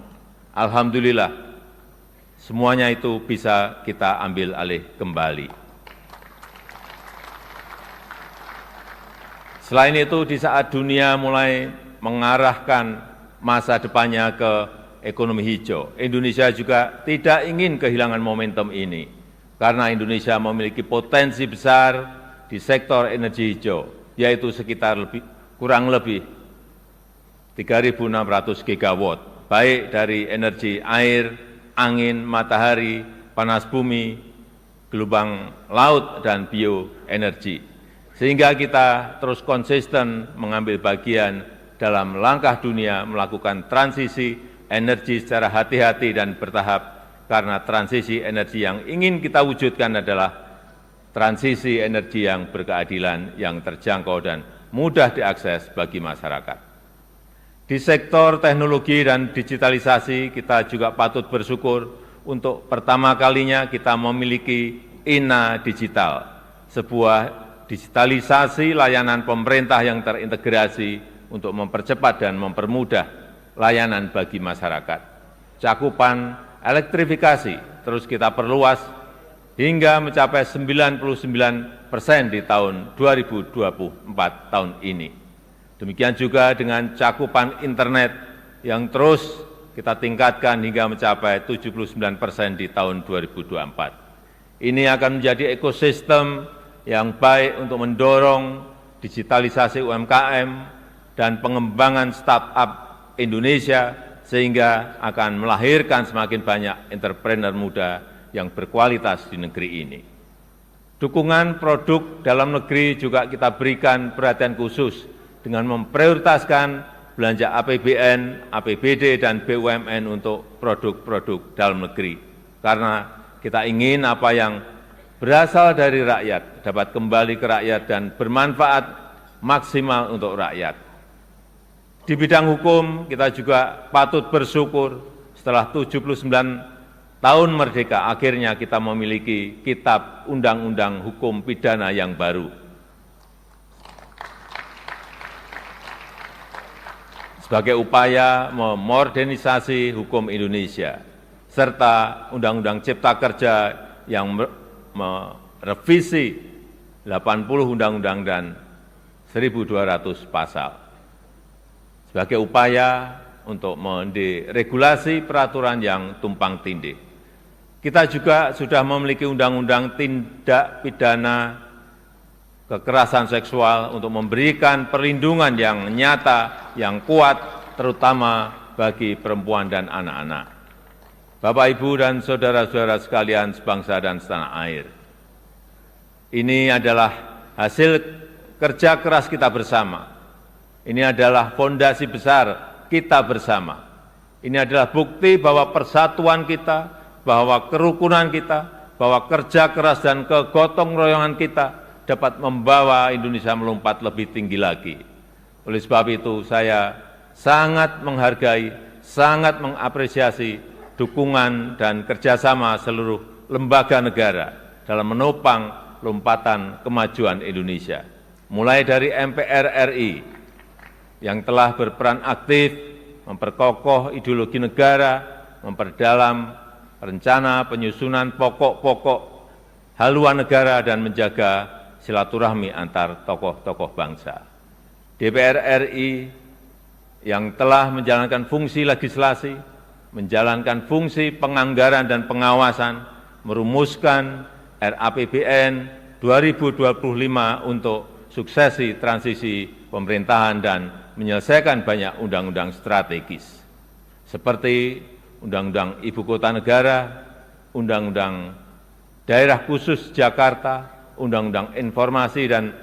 Alhamdulillah, semuanya itu bisa kita ambil alih kembali. Selain itu, di saat dunia mulai mengarahkan masa depannya ke ekonomi hijau, Indonesia juga tidak ingin kehilangan momentum ini, karena Indonesia memiliki potensi besar di sektor energi hijau, yaitu sekitar kurang lebih 3.600 gigawatt, baik dari energi air, angin, matahari, panas bumi, gelombang laut, dan bioenergi. Sehingga kita terus konsisten mengambil bagian dalam langkah dunia melakukan transisi energi secara hati-hati dan bertahap, karena transisi energi yang ingin kita wujudkan adalah transisi energi yang berkeadilan, yang terjangkau dan mudah diakses bagi masyarakat. Di sektor teknologi dan digitalisasi, kita juga patut bersyukur untuk pertama kalinya kita memiliki INA Digital, sebuah digitalisasi layanan pemerintah yang terintegrasi untuk mempercepat dan mempermudah layanan bagi masyarakat. Cakupan elektrifikasi terus kita perluas hingga mencapai 99% di tahun 2024 tahun ini. Demikian juga dengan cakupan internet yang terus kita tingkatkan hingga mencapai 79% di tahun 2024. Ini akan menjadi ekosistem yang baik untuk mendorong digitalisasi UMKM dan pengembangan startup Indonesia, sehingga akan melahirkan semakin banyak entrepreneur muda yang berkualitas di negeri ini. Dukungan produk dalam negeri juga kita berikan perhatian khusus dengan memprioritaskan belanja APBN, APBD, dan BUMN untuk produk-produk dalam negeri. Karena kita ingin apa yang berasal dari rakyat dapat kembali ke rakyat dan bermanfaat maksimal untuk rakyat. Di bidang hukum, kita juga patut bersyukur setelah 79 tahun merdeka, akhirnya kita memiliki Kitab Undang-Undang Hukum Pidana yang baru. Sebagai upaya memodernisasi hukum Indonesia, serta Undang-Undang Cipta Kerja yang merevisi 80 undang-undang dan 1.200 pasal. Sebagai upaya untuk menderegulasi peraturan yang tumpang tindih. Kita juga sudah memiliki undang-undang tindak pidana kekerasan seksual untuk memberikan perlindungan yang nyata, yang kuat, terutama bagi perempuan dan anak-anak. Bapak, Ibu, dan saudara-saudara sekalian sebangsa dan setanah air, ini adalah hasil kerja keras kita bersama. Ini adalah fondasi besar kita bersama. Ini adalah bukti bahwa persatuan kita, bahwa kerukunan kita, bahwa kerja keras dan kegotong royongan kita dapat membawa Indonesia melompat lebih tinggi lagi. Oleh sebab itu, saya sangat menghargai, sangat mengapresiasi dukungan dan kerjasama seluruh lembaga negara dalam menopang lompatan kemajuan Indonesia. Mulai dari MPR RI yang telah berperan aktif memperkokoh ideologi negara, memperdalam rencana penyusunan pokok-pokok haluan negara dan menjaga silaturahmi antar tokoh-tokoh bangsa. DPR RI yang telah menjalankan fungsi legislasi, menjalankan fungsi penganggaran dan pengawasan, merumuskan RAPBN 2025 untuk suksesi transisi pemerintahan dan menyelesaikan banyak undang-undang strategis, seperti Undang-Undang Ibu Kota Negara, Undang-Undang Daerah Khusus Jakarta, Undang-Undang Informasi dan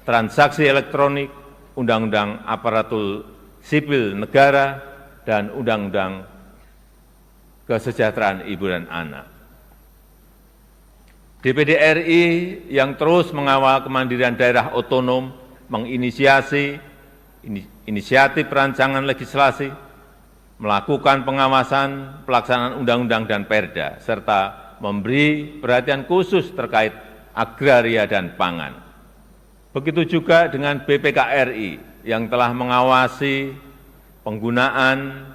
Transaksi Elektronik, Undang-Undang Aparatur Sipil Negara, dan Undang-Undang Kesejahteraan Ibu dan Anak. DPD RI yang terus mengawal kemandirian daerah otonom, menginisiasi inisiatif rancangan legislasi, melakukan pengawasan pelaksanaan undang-undang dan perda, serta memberi perhatian khusus terkait agraria dan pangan. Begitu juga dengan BPKRI yang telah mengawasi penggunaan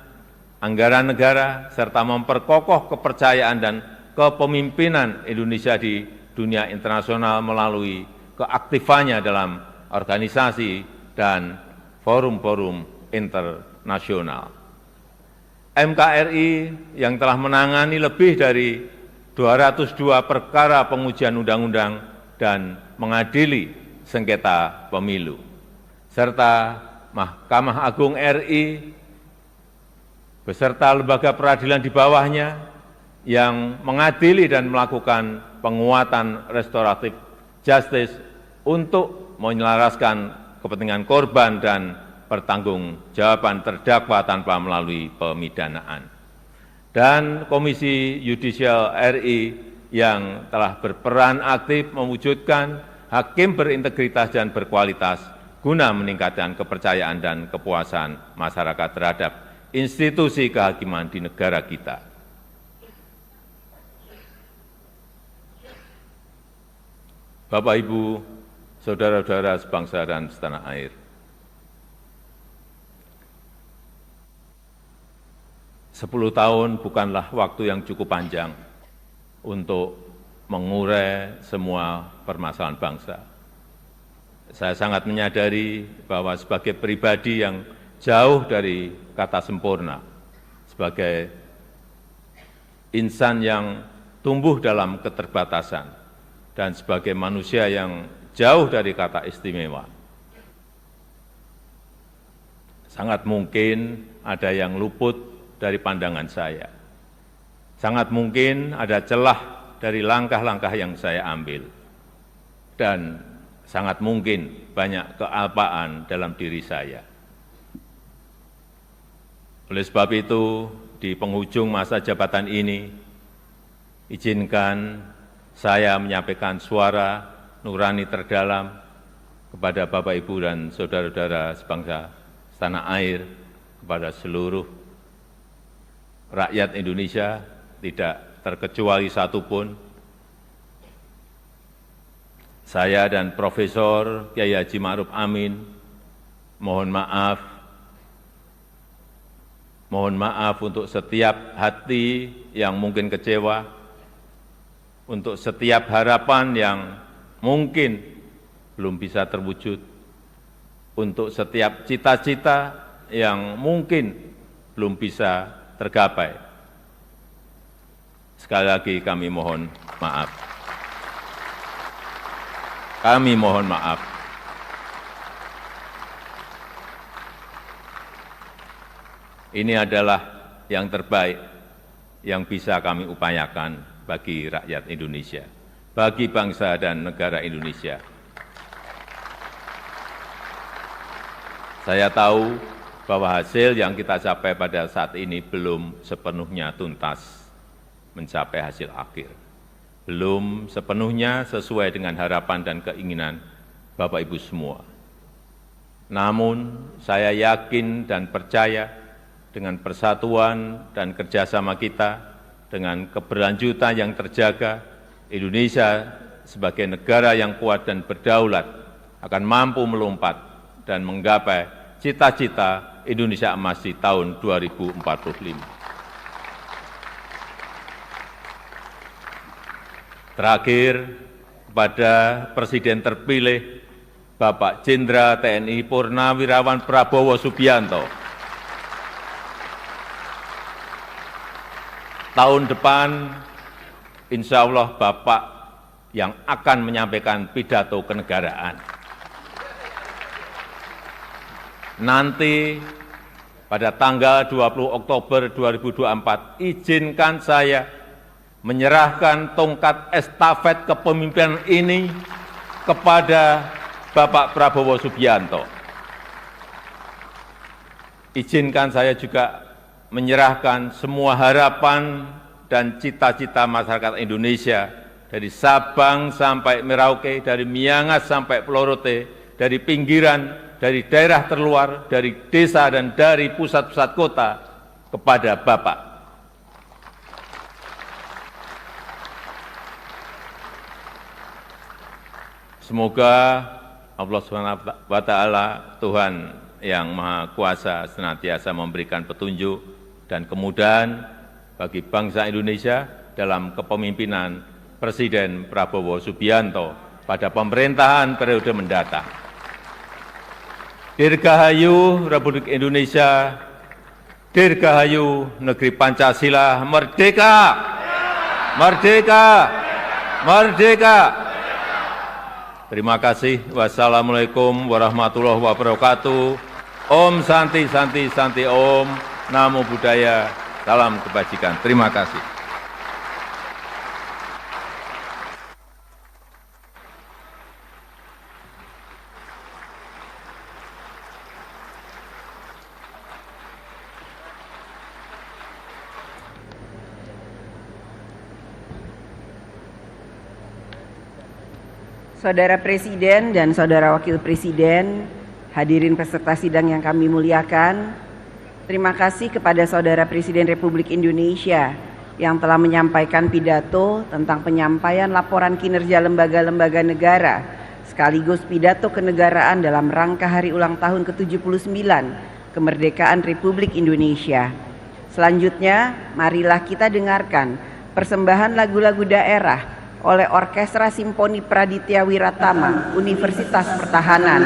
anggaran negara serta memperkokoh kepercayaan dan kepemimpinan Indonesia di dunia internasional melalui keaktifannya dalam organisasi dan forum-forum internasional. MKRI yang telah menangani lebih dari 202 perkara pengujian undang-undang dan mengadili sengketa pemilu, serta Mahkamah Agung RI beserta lembaga peradilan di bawahnya yang mengadili dan melakukan penguatan restoratif justice untuk menyelaraskan kepentingan korban dan pertanggungjawaban terdakwa tanpa melalui pemidanaan. Dan Komisi Yudisial RI yang telah berperan aktif mewujudkan hakim berintegritas dan berkualitas guna meningkatkan kepercayaan dan kepuasan masyarakat terhadap institusi kehakiman di negara kita. Bapak, Ibu, saudara-saudara sebangsa dan setanah air, 10 tahun bukanlah waktu yang cukup panjang untuk mengurai semua permasalahan bangsa. Saya sangat menyadari bahwa sebagai pribadi yang jauh dari kata sempurna, sebagai insan yang tumbuh dalam keterbatasan, dan sebagai manusia yang jauh dari kata istimewa, sangat mungkin ada yang luput dari pandangan saya. Sangat mungkin ada celah dari langkah-langkah yang saya ambil. Dan sangat mungkin banyak kealpaan dalam diri saya. Oleh sebab itu, di penghujung masa jabatan ini, izinkan saya menyampaikan suara nurani terdalam kepada Bapak, Ibu, dan saudara-saudara sebangsa setanah air, kepada seluruh rakyat Indonesia, tidak terkecuali satupun. Saya dan Profesor Kiai Haji Ma'ruf Amin mohon maaf untuk setiap hati yang mungkin kecewa, untuk setiap harapan yang mungkin belum bisa terwujud, untuk setiap cita-cita yang mungkin belum bisa tergapai. Sekali lagi kami mohon maaf. Kami mohon maaf. Ini adalah yang terbaik yang bisa kami upayakan bagi rakyat Indonesia, bagi bangsa dan negara Indonesia. Saya tahu bahwa hasil yang kita capai pada saat ini belum sepenuhnya tuntas mencapai hasil akhir. Belum sepenuhnya sesuai dengan harapan dan keinginan Bapak Ibu semua. Namun saya yakin dan percaya dengan persatuan dan kerjasama kita, dengan keberlanjutan yang terjaga, Indonesia sebagai negara yang kuat dan berdaulat akan mampu melompat dan menggapai cita-cita Indonesia Emas di tahun 2045. Terakhir, kepada Presiden terpilih Bapak Jenderal TNI Purnawirawan Prabowo Subianto, tahun depan, insya Allah Bapak yang akan menyampaikan pidato kenegaraan. Nanti pada tanggal 20 Oktober 2024, izinkan saya menyerahkan tongkat estafet kepemimpinan ini kepada Bapak Prabowo Subianto. Izinkan saya juga menyerahkan semua harapan dan cita-cita masyarakat Indonesia dari Sabang sampai Merauke, dari Miangas sampai Pelorote, dari pinggiran, dari daerah terluar, dari desa dan dari pusat-pusat kota kepada Bapak. Semoga Allah SWT, Tuhan yang Maha Kuasa, senantiasa memberikan petunjuk dan kemudahan bagi bangsa Indonesia dalam kepemimpinan Presiden Prabowo Subianto pada pemerintahan periode mendatang. Dirgahayu Republik Indonesia, Dirgahayu Negeri Pancasila, merdeka! Merdeka! Merdeka! Terima kasih. Wassalamualaikum warahmatullahi wabarakatuh. Om Santi Santi Santi Om. Namo Buddhaya. Salam kebajikan. Terima kasih. Saudara Presiden dan Saudara Wakil Presiden, hadirin peserta sidang yang kami muliakan, terima kasih kepada Saudara Presiden Republik Indonesia yang telah menyampaikan pidato tentang penyampaian laporan kinerja lembaga-lembaga negara sekaligus pidato kenegaraan dalam rangka hari ulang tahun ke-79 kemerdekaan Republik Indonesia. Selanjutnya, marilah kita dengarkan persembahan lagu-lagu daerah oleh Orkestra Simponi Praditya Wiratama Universitas Pertahanan.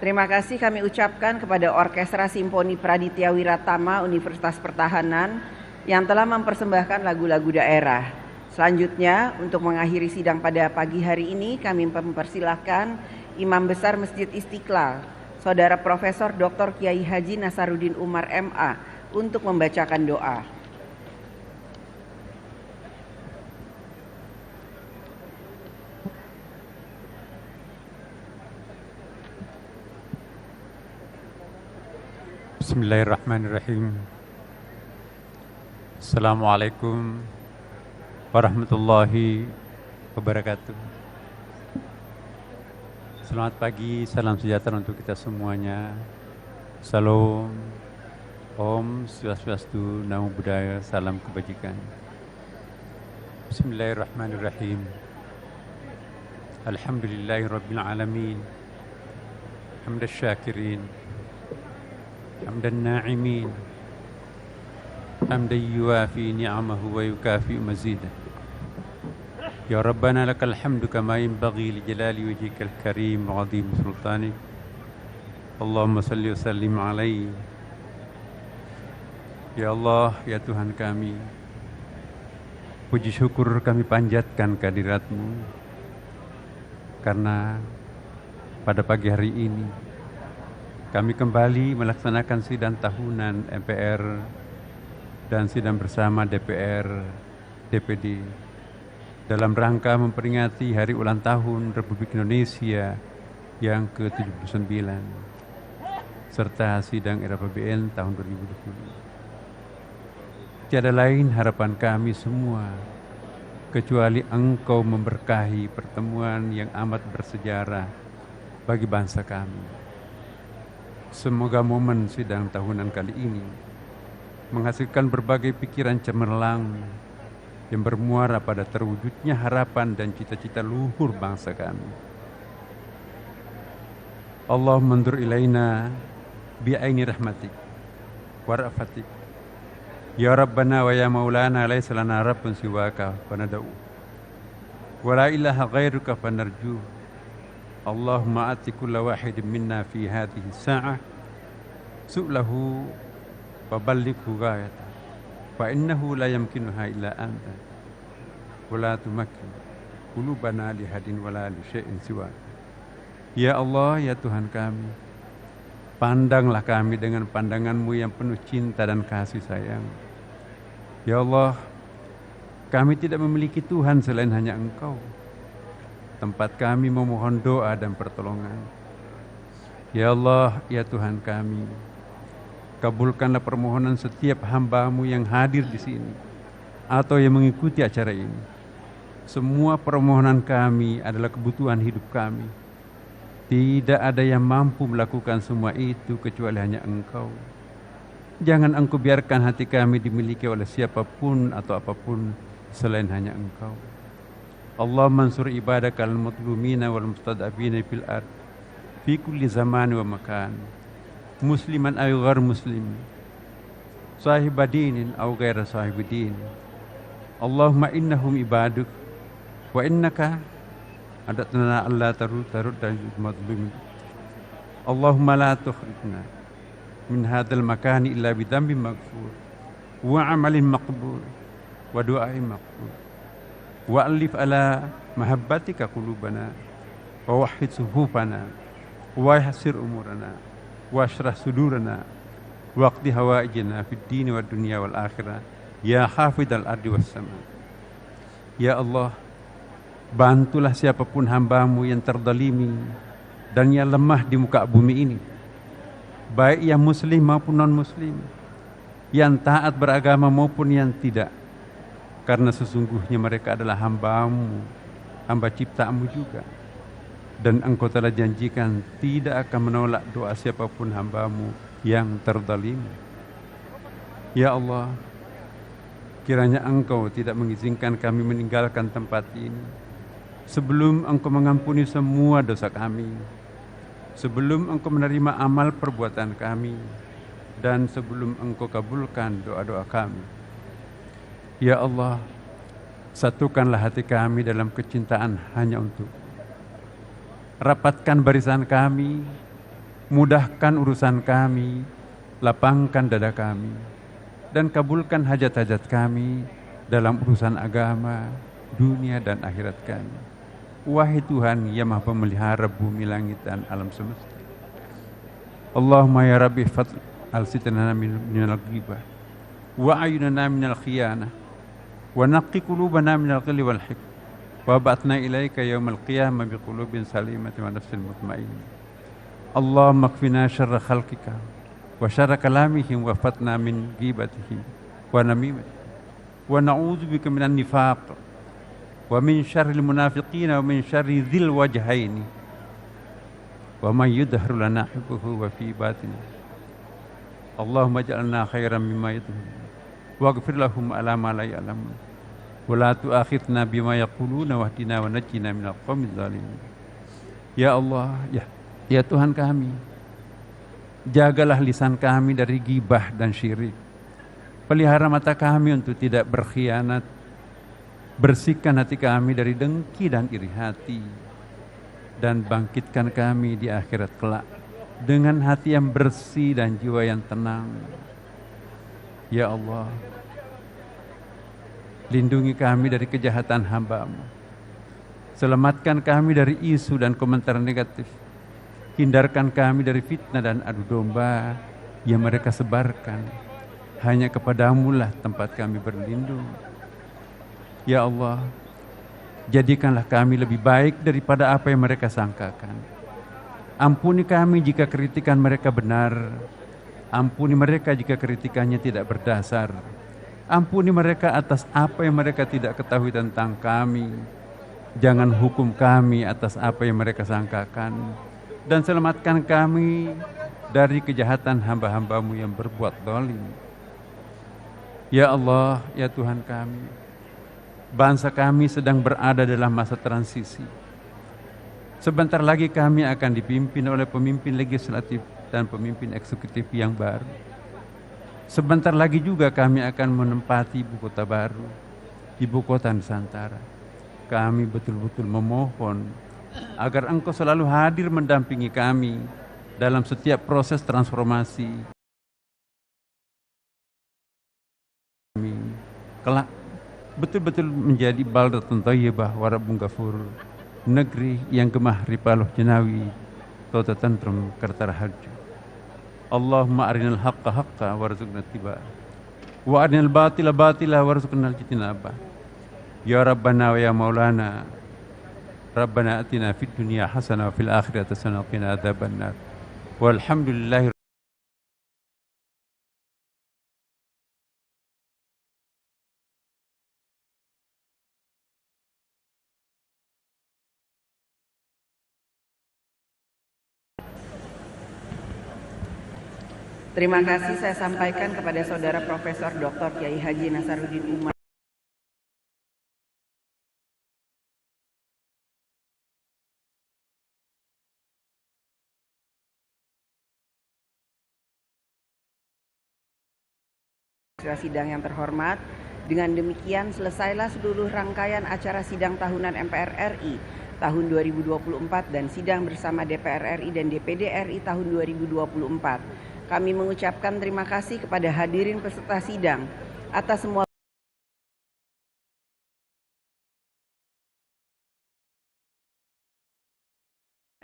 Terima kasih kami ucapkan kepada Orkestra Simponi Praditya Wiratama Universitas Pertahanan yang telah mempersembahkan lagu-lagu daerah. Selanjutnya, untuk mengakhiri sidang pada pagi hari ini, kami mempersilahkan Imam Besar Masjid Istiqlal, Saudara Profesor Dr. Kiai Haji Nasaruddin Umar MA, untuk membacakan doa. Bismillahirrahmanirrahim. Assalamualaikum warahmatullahi wabarakatuh. Selamat pagi, salam sejahtera untuk kita semuanya. Salam, Om Swastiastu, Namo Buddhaya, salam kebajikan. Bismillahirrahmanirrahim. Alhamdulillahirabbil alamin. Hamdan syakirin. Hamdan na'imin, hamdan yuwafi ni'amahu wa yukafi mazidah. Ya Rabbana lakal hamdu kama yanbaghi li jalali wajhikal karim wa 'azim sultanik. Allahumma salli wa sallim alaihi. Ya Allah, ya Tuhan kami, puji syukur kami panjatkan kehadirat-Mu karena pada pagi hari ini kami kembali melaksanakan sidang tahunan MPR dan sidang bersama DPR, DPD dalam rangka memperingati Hari Ulang Tahun Republik Indonesia yang ke-79 serta sidang RAPBN tahun 2020. Tiada lain harapan kami semua kecuali Engkau memberkahi pertemuan yang amat bersejarah bagi bangsa kami. Semoga momen sidang tahunan kali ini menghasilkan berbagai pikiran cemerlang yang bermuara pada terwujudnya harapan dan cita-cita luhur bangsa kami. Allah mandur ilaina bi'aini rahmatik wa ra'fatik. Ya Rabbana wa ya Maulana laisa lana rabbun siwaka fanad'u wa la ilaha ghairuka fanarju. Allahumma ati kulla wahidin minna fi hadhihi sa'ah su'lahu wa ballighu ghayata fa innahu la yamkinuha illa anta wa la tumakkin qulubana li hadin wa la li syai'in siwa. Ya Allah, ya Tuhan kami, pandanglah kami dengan pandangan-Mu yang penuh cinta dan kasih sayang. Ya Allah, kami tidak memiliki Tuhan selain hanya Engkau. Tempat kami memohon doa dan pertolongan. Ya Allah, ya Tuhan kami, kabulkanlah permohonan setiap hamba-Mu yang hadir di sini atau yang mengikuti acara ini. Semua permohonan kami adalah kebutuhan hidup kami. Tidak ada yang mampu melakukan semua itu kecuali hanya Engkau. Jangan Engkau biarkan hati kami dimiliki oleh siapapun atau apapun selain hanya Engkau. Allah mansur ibadakal mutlumina wal mustadabina fil ard fi kulli zaman wa makan, musliman aw ghair muslim, sahibadinin aw ghair sahibidin. Allahumma innahum ibaduk wa innaka adatna alla tarud dal madlumin. Allahumma la tukhrijna min hadzal makani illa bidambin maghfur wa amalin maqbul wa du'ain maqbul. Wa'alif ala mahabbatika qulubana wa wahhid suhufana wa yahsir umurana wa ashrah sudurana wa qdi hawaijana fid dini wad dunya wal akhirah ya hafidal ardi was sama. Ya Allah, bantulah siapapun hamba-Mu yang terdalimi dan yang lemah di muka bumi ini, baik yang muslim maupun non muslim, yang taat beragama maupun yang tidak. Karena sesungguhnya mereka adalah hamba-Mu, hamba ciptaan-Mu juga. Dan Engkau telah janjikan tidak akan menolak doa siapapun hamba-Mu yang terzalim. Ya Allah, kiranya Engkau tidak mengizinkan kami meninggalkan tempat ini sebelum Engkau mengampuni semua dosa kami, sebelum Engkau menerima amal perbuatan kami, dan sebelum Engkau kabulkan doa-doa kami. Ya Allah, satukanlah hati kami dalam kecintaan hanya untuk. Rapatkan barisan kami Mudahkan urusan kami, lapangkan dada kami, dan kabulkan hajat-hajat kami dalam urusan agama, dunia dan akhirat kami. Wahai Tuhan yang Maha Pemelihara bumi, langit dan alam semesta. Allahumma ya Rabbi fat al-sitana minal ghibah wa ayunana minal khiyanah wa naqqi qulubana minal ghilli wal hikm wa ba'athna ilaika yawmal qiyamah biqulubin salimatin wa nafsin mutmainnah. Allahumma kfina syarra khalqika wa syarra kalamihim wa fatna min ghibatihim wa namimatihim wa na'udzubika minan nifaq wa min syarril munafiqina wa min syarri dzil wajhaini wa man yudhhiru lana hubbuhu wa fi batina. Allahumma ij'alna khairan mimma yadhun waghfir lahum ala ma la ya'lamun wa la tu'akhidna bima yaquluna wahdina wa najjina minal qaumiz zalimin. Ya Allah, ya Tuhan kami, jagalah lisan kami dari ghibah dan syirik. Pelihara mata kami untuk tidak berkhianat. Bersihkan hati kami dari dengki dan iri hati, dan bangkitkan kami di akhirat kelak dengan hati yang bersih dan jiwa yang tenang. Ya Allah, lindungi kami dari kejahatan hamba-Mu. Selamatkan kami dari isu dan komentar negatif. Hindarkan kami dari fitnah dan adu domba yang mereka sebarkan. Hanya kepadamu lah tempat kami berlindung. Ya Allah, jadikanlah kami lebih baik daripada apa yang mereka sangkakan. Ampuni kami jika kritikan mereka benar. Ampuni mereka jika kritikannya tidak berdasar. Ampuni mereka atas apa yang mereka tidak ketahui tentang kami. Jangan hukum kami atas apa yang mereka sangkakan. Dan selamatkan kami dari kejahatan hamba-hamba-Mu yang berbuat zalim. Ya Allah, ya Tuhan kami, bangsa kami sedang berada dalam masa transisi. Sebentar lagi kami akan dipimpin oleh pemimpin legislatif dan pemimpin eksekutif yang baru. Sebentar lagi juga kami akan menempati ibu kota baru, ibu kota Nusantara. Kami betul-betul memohon agar Engkau selalu hadir mendampingi kami dalam setiap proses transformasi kami kelak betul-betul menjadi baldatun thayyibah wa rabbun ghafur, negeri yang gemah ripaluh jenawi tota tantrum kartarahaju. Allahumma arinal haqqa haqqa warzuqna ittiba'ah wa arinal batila batila warzuqna ijtinabah. Ya Rabbana wa ya Maulana, Rabbana atina fid dunya hasanah wa fil akhirati hasanah wa qina adzabannar. Walhamdulillahi. Terima kasih saya sampaikan kepada Saudara Profesor Dr. Kiai Haji Nasaruddin Umar. Sidang yang terhormat, dengan demikian selesailah seluruh rangkaian acara sidang tahunan MPR RI tahun 2024 dan sidang bersama DPR RI dan DPD RI tahun 2024. Kami mengucapkan terima kasih kepada hadirin peserta sidang atas semua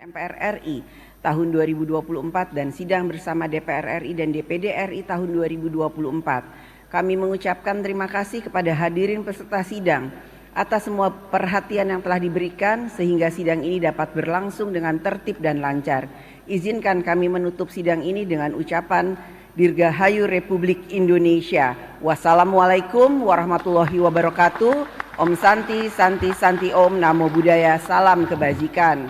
MPR RI tahun 2024 dan sidang bersama DPR RI dan DPD RI tahun 2024. Kami mengucapkan terima kasih kepada hadirin peserta sidang atas semua perhatian yang telah diberikan sehingga sidang ini dapat berlangsung dengan tertib dan lancar. Izinkan kami menutup sidang ini dengan ucapan Dirgahayu Republik Indonesia. Wassalamualaikum warahmatullahi wabarakatuh. Om Santi, Santi, Santi Om, Namo Buddhaya, salam kebajikan.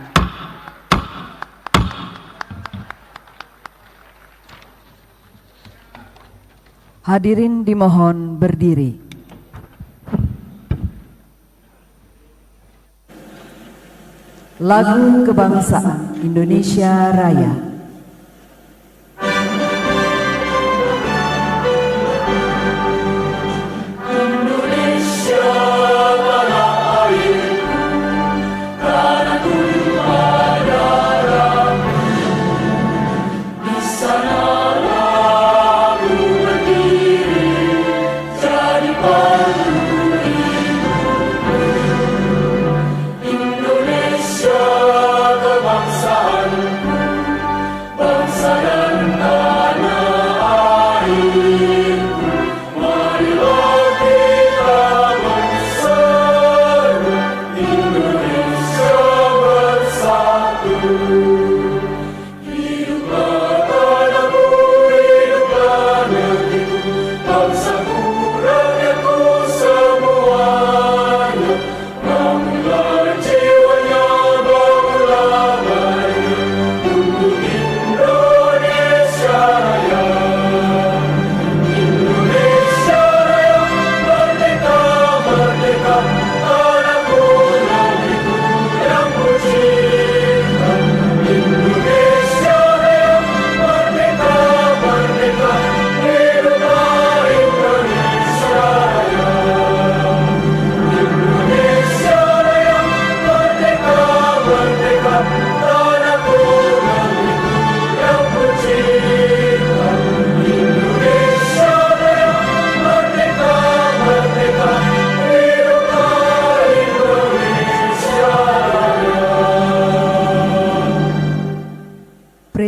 Hadirin dimohon berdiri. Lagu Kebangsaan Indonesia Raya.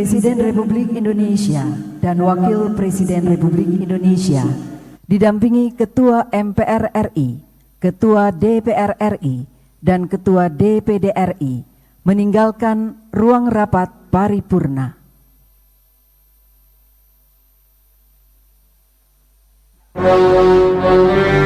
Presiden Republik Indonesia dan Wakil Presiden Republik Indonesia didampingi Ketua MPR RI, Ketua DPR RI, dan Ketua DPD RI meninggalkan ruang rapat paripurna. Thank you.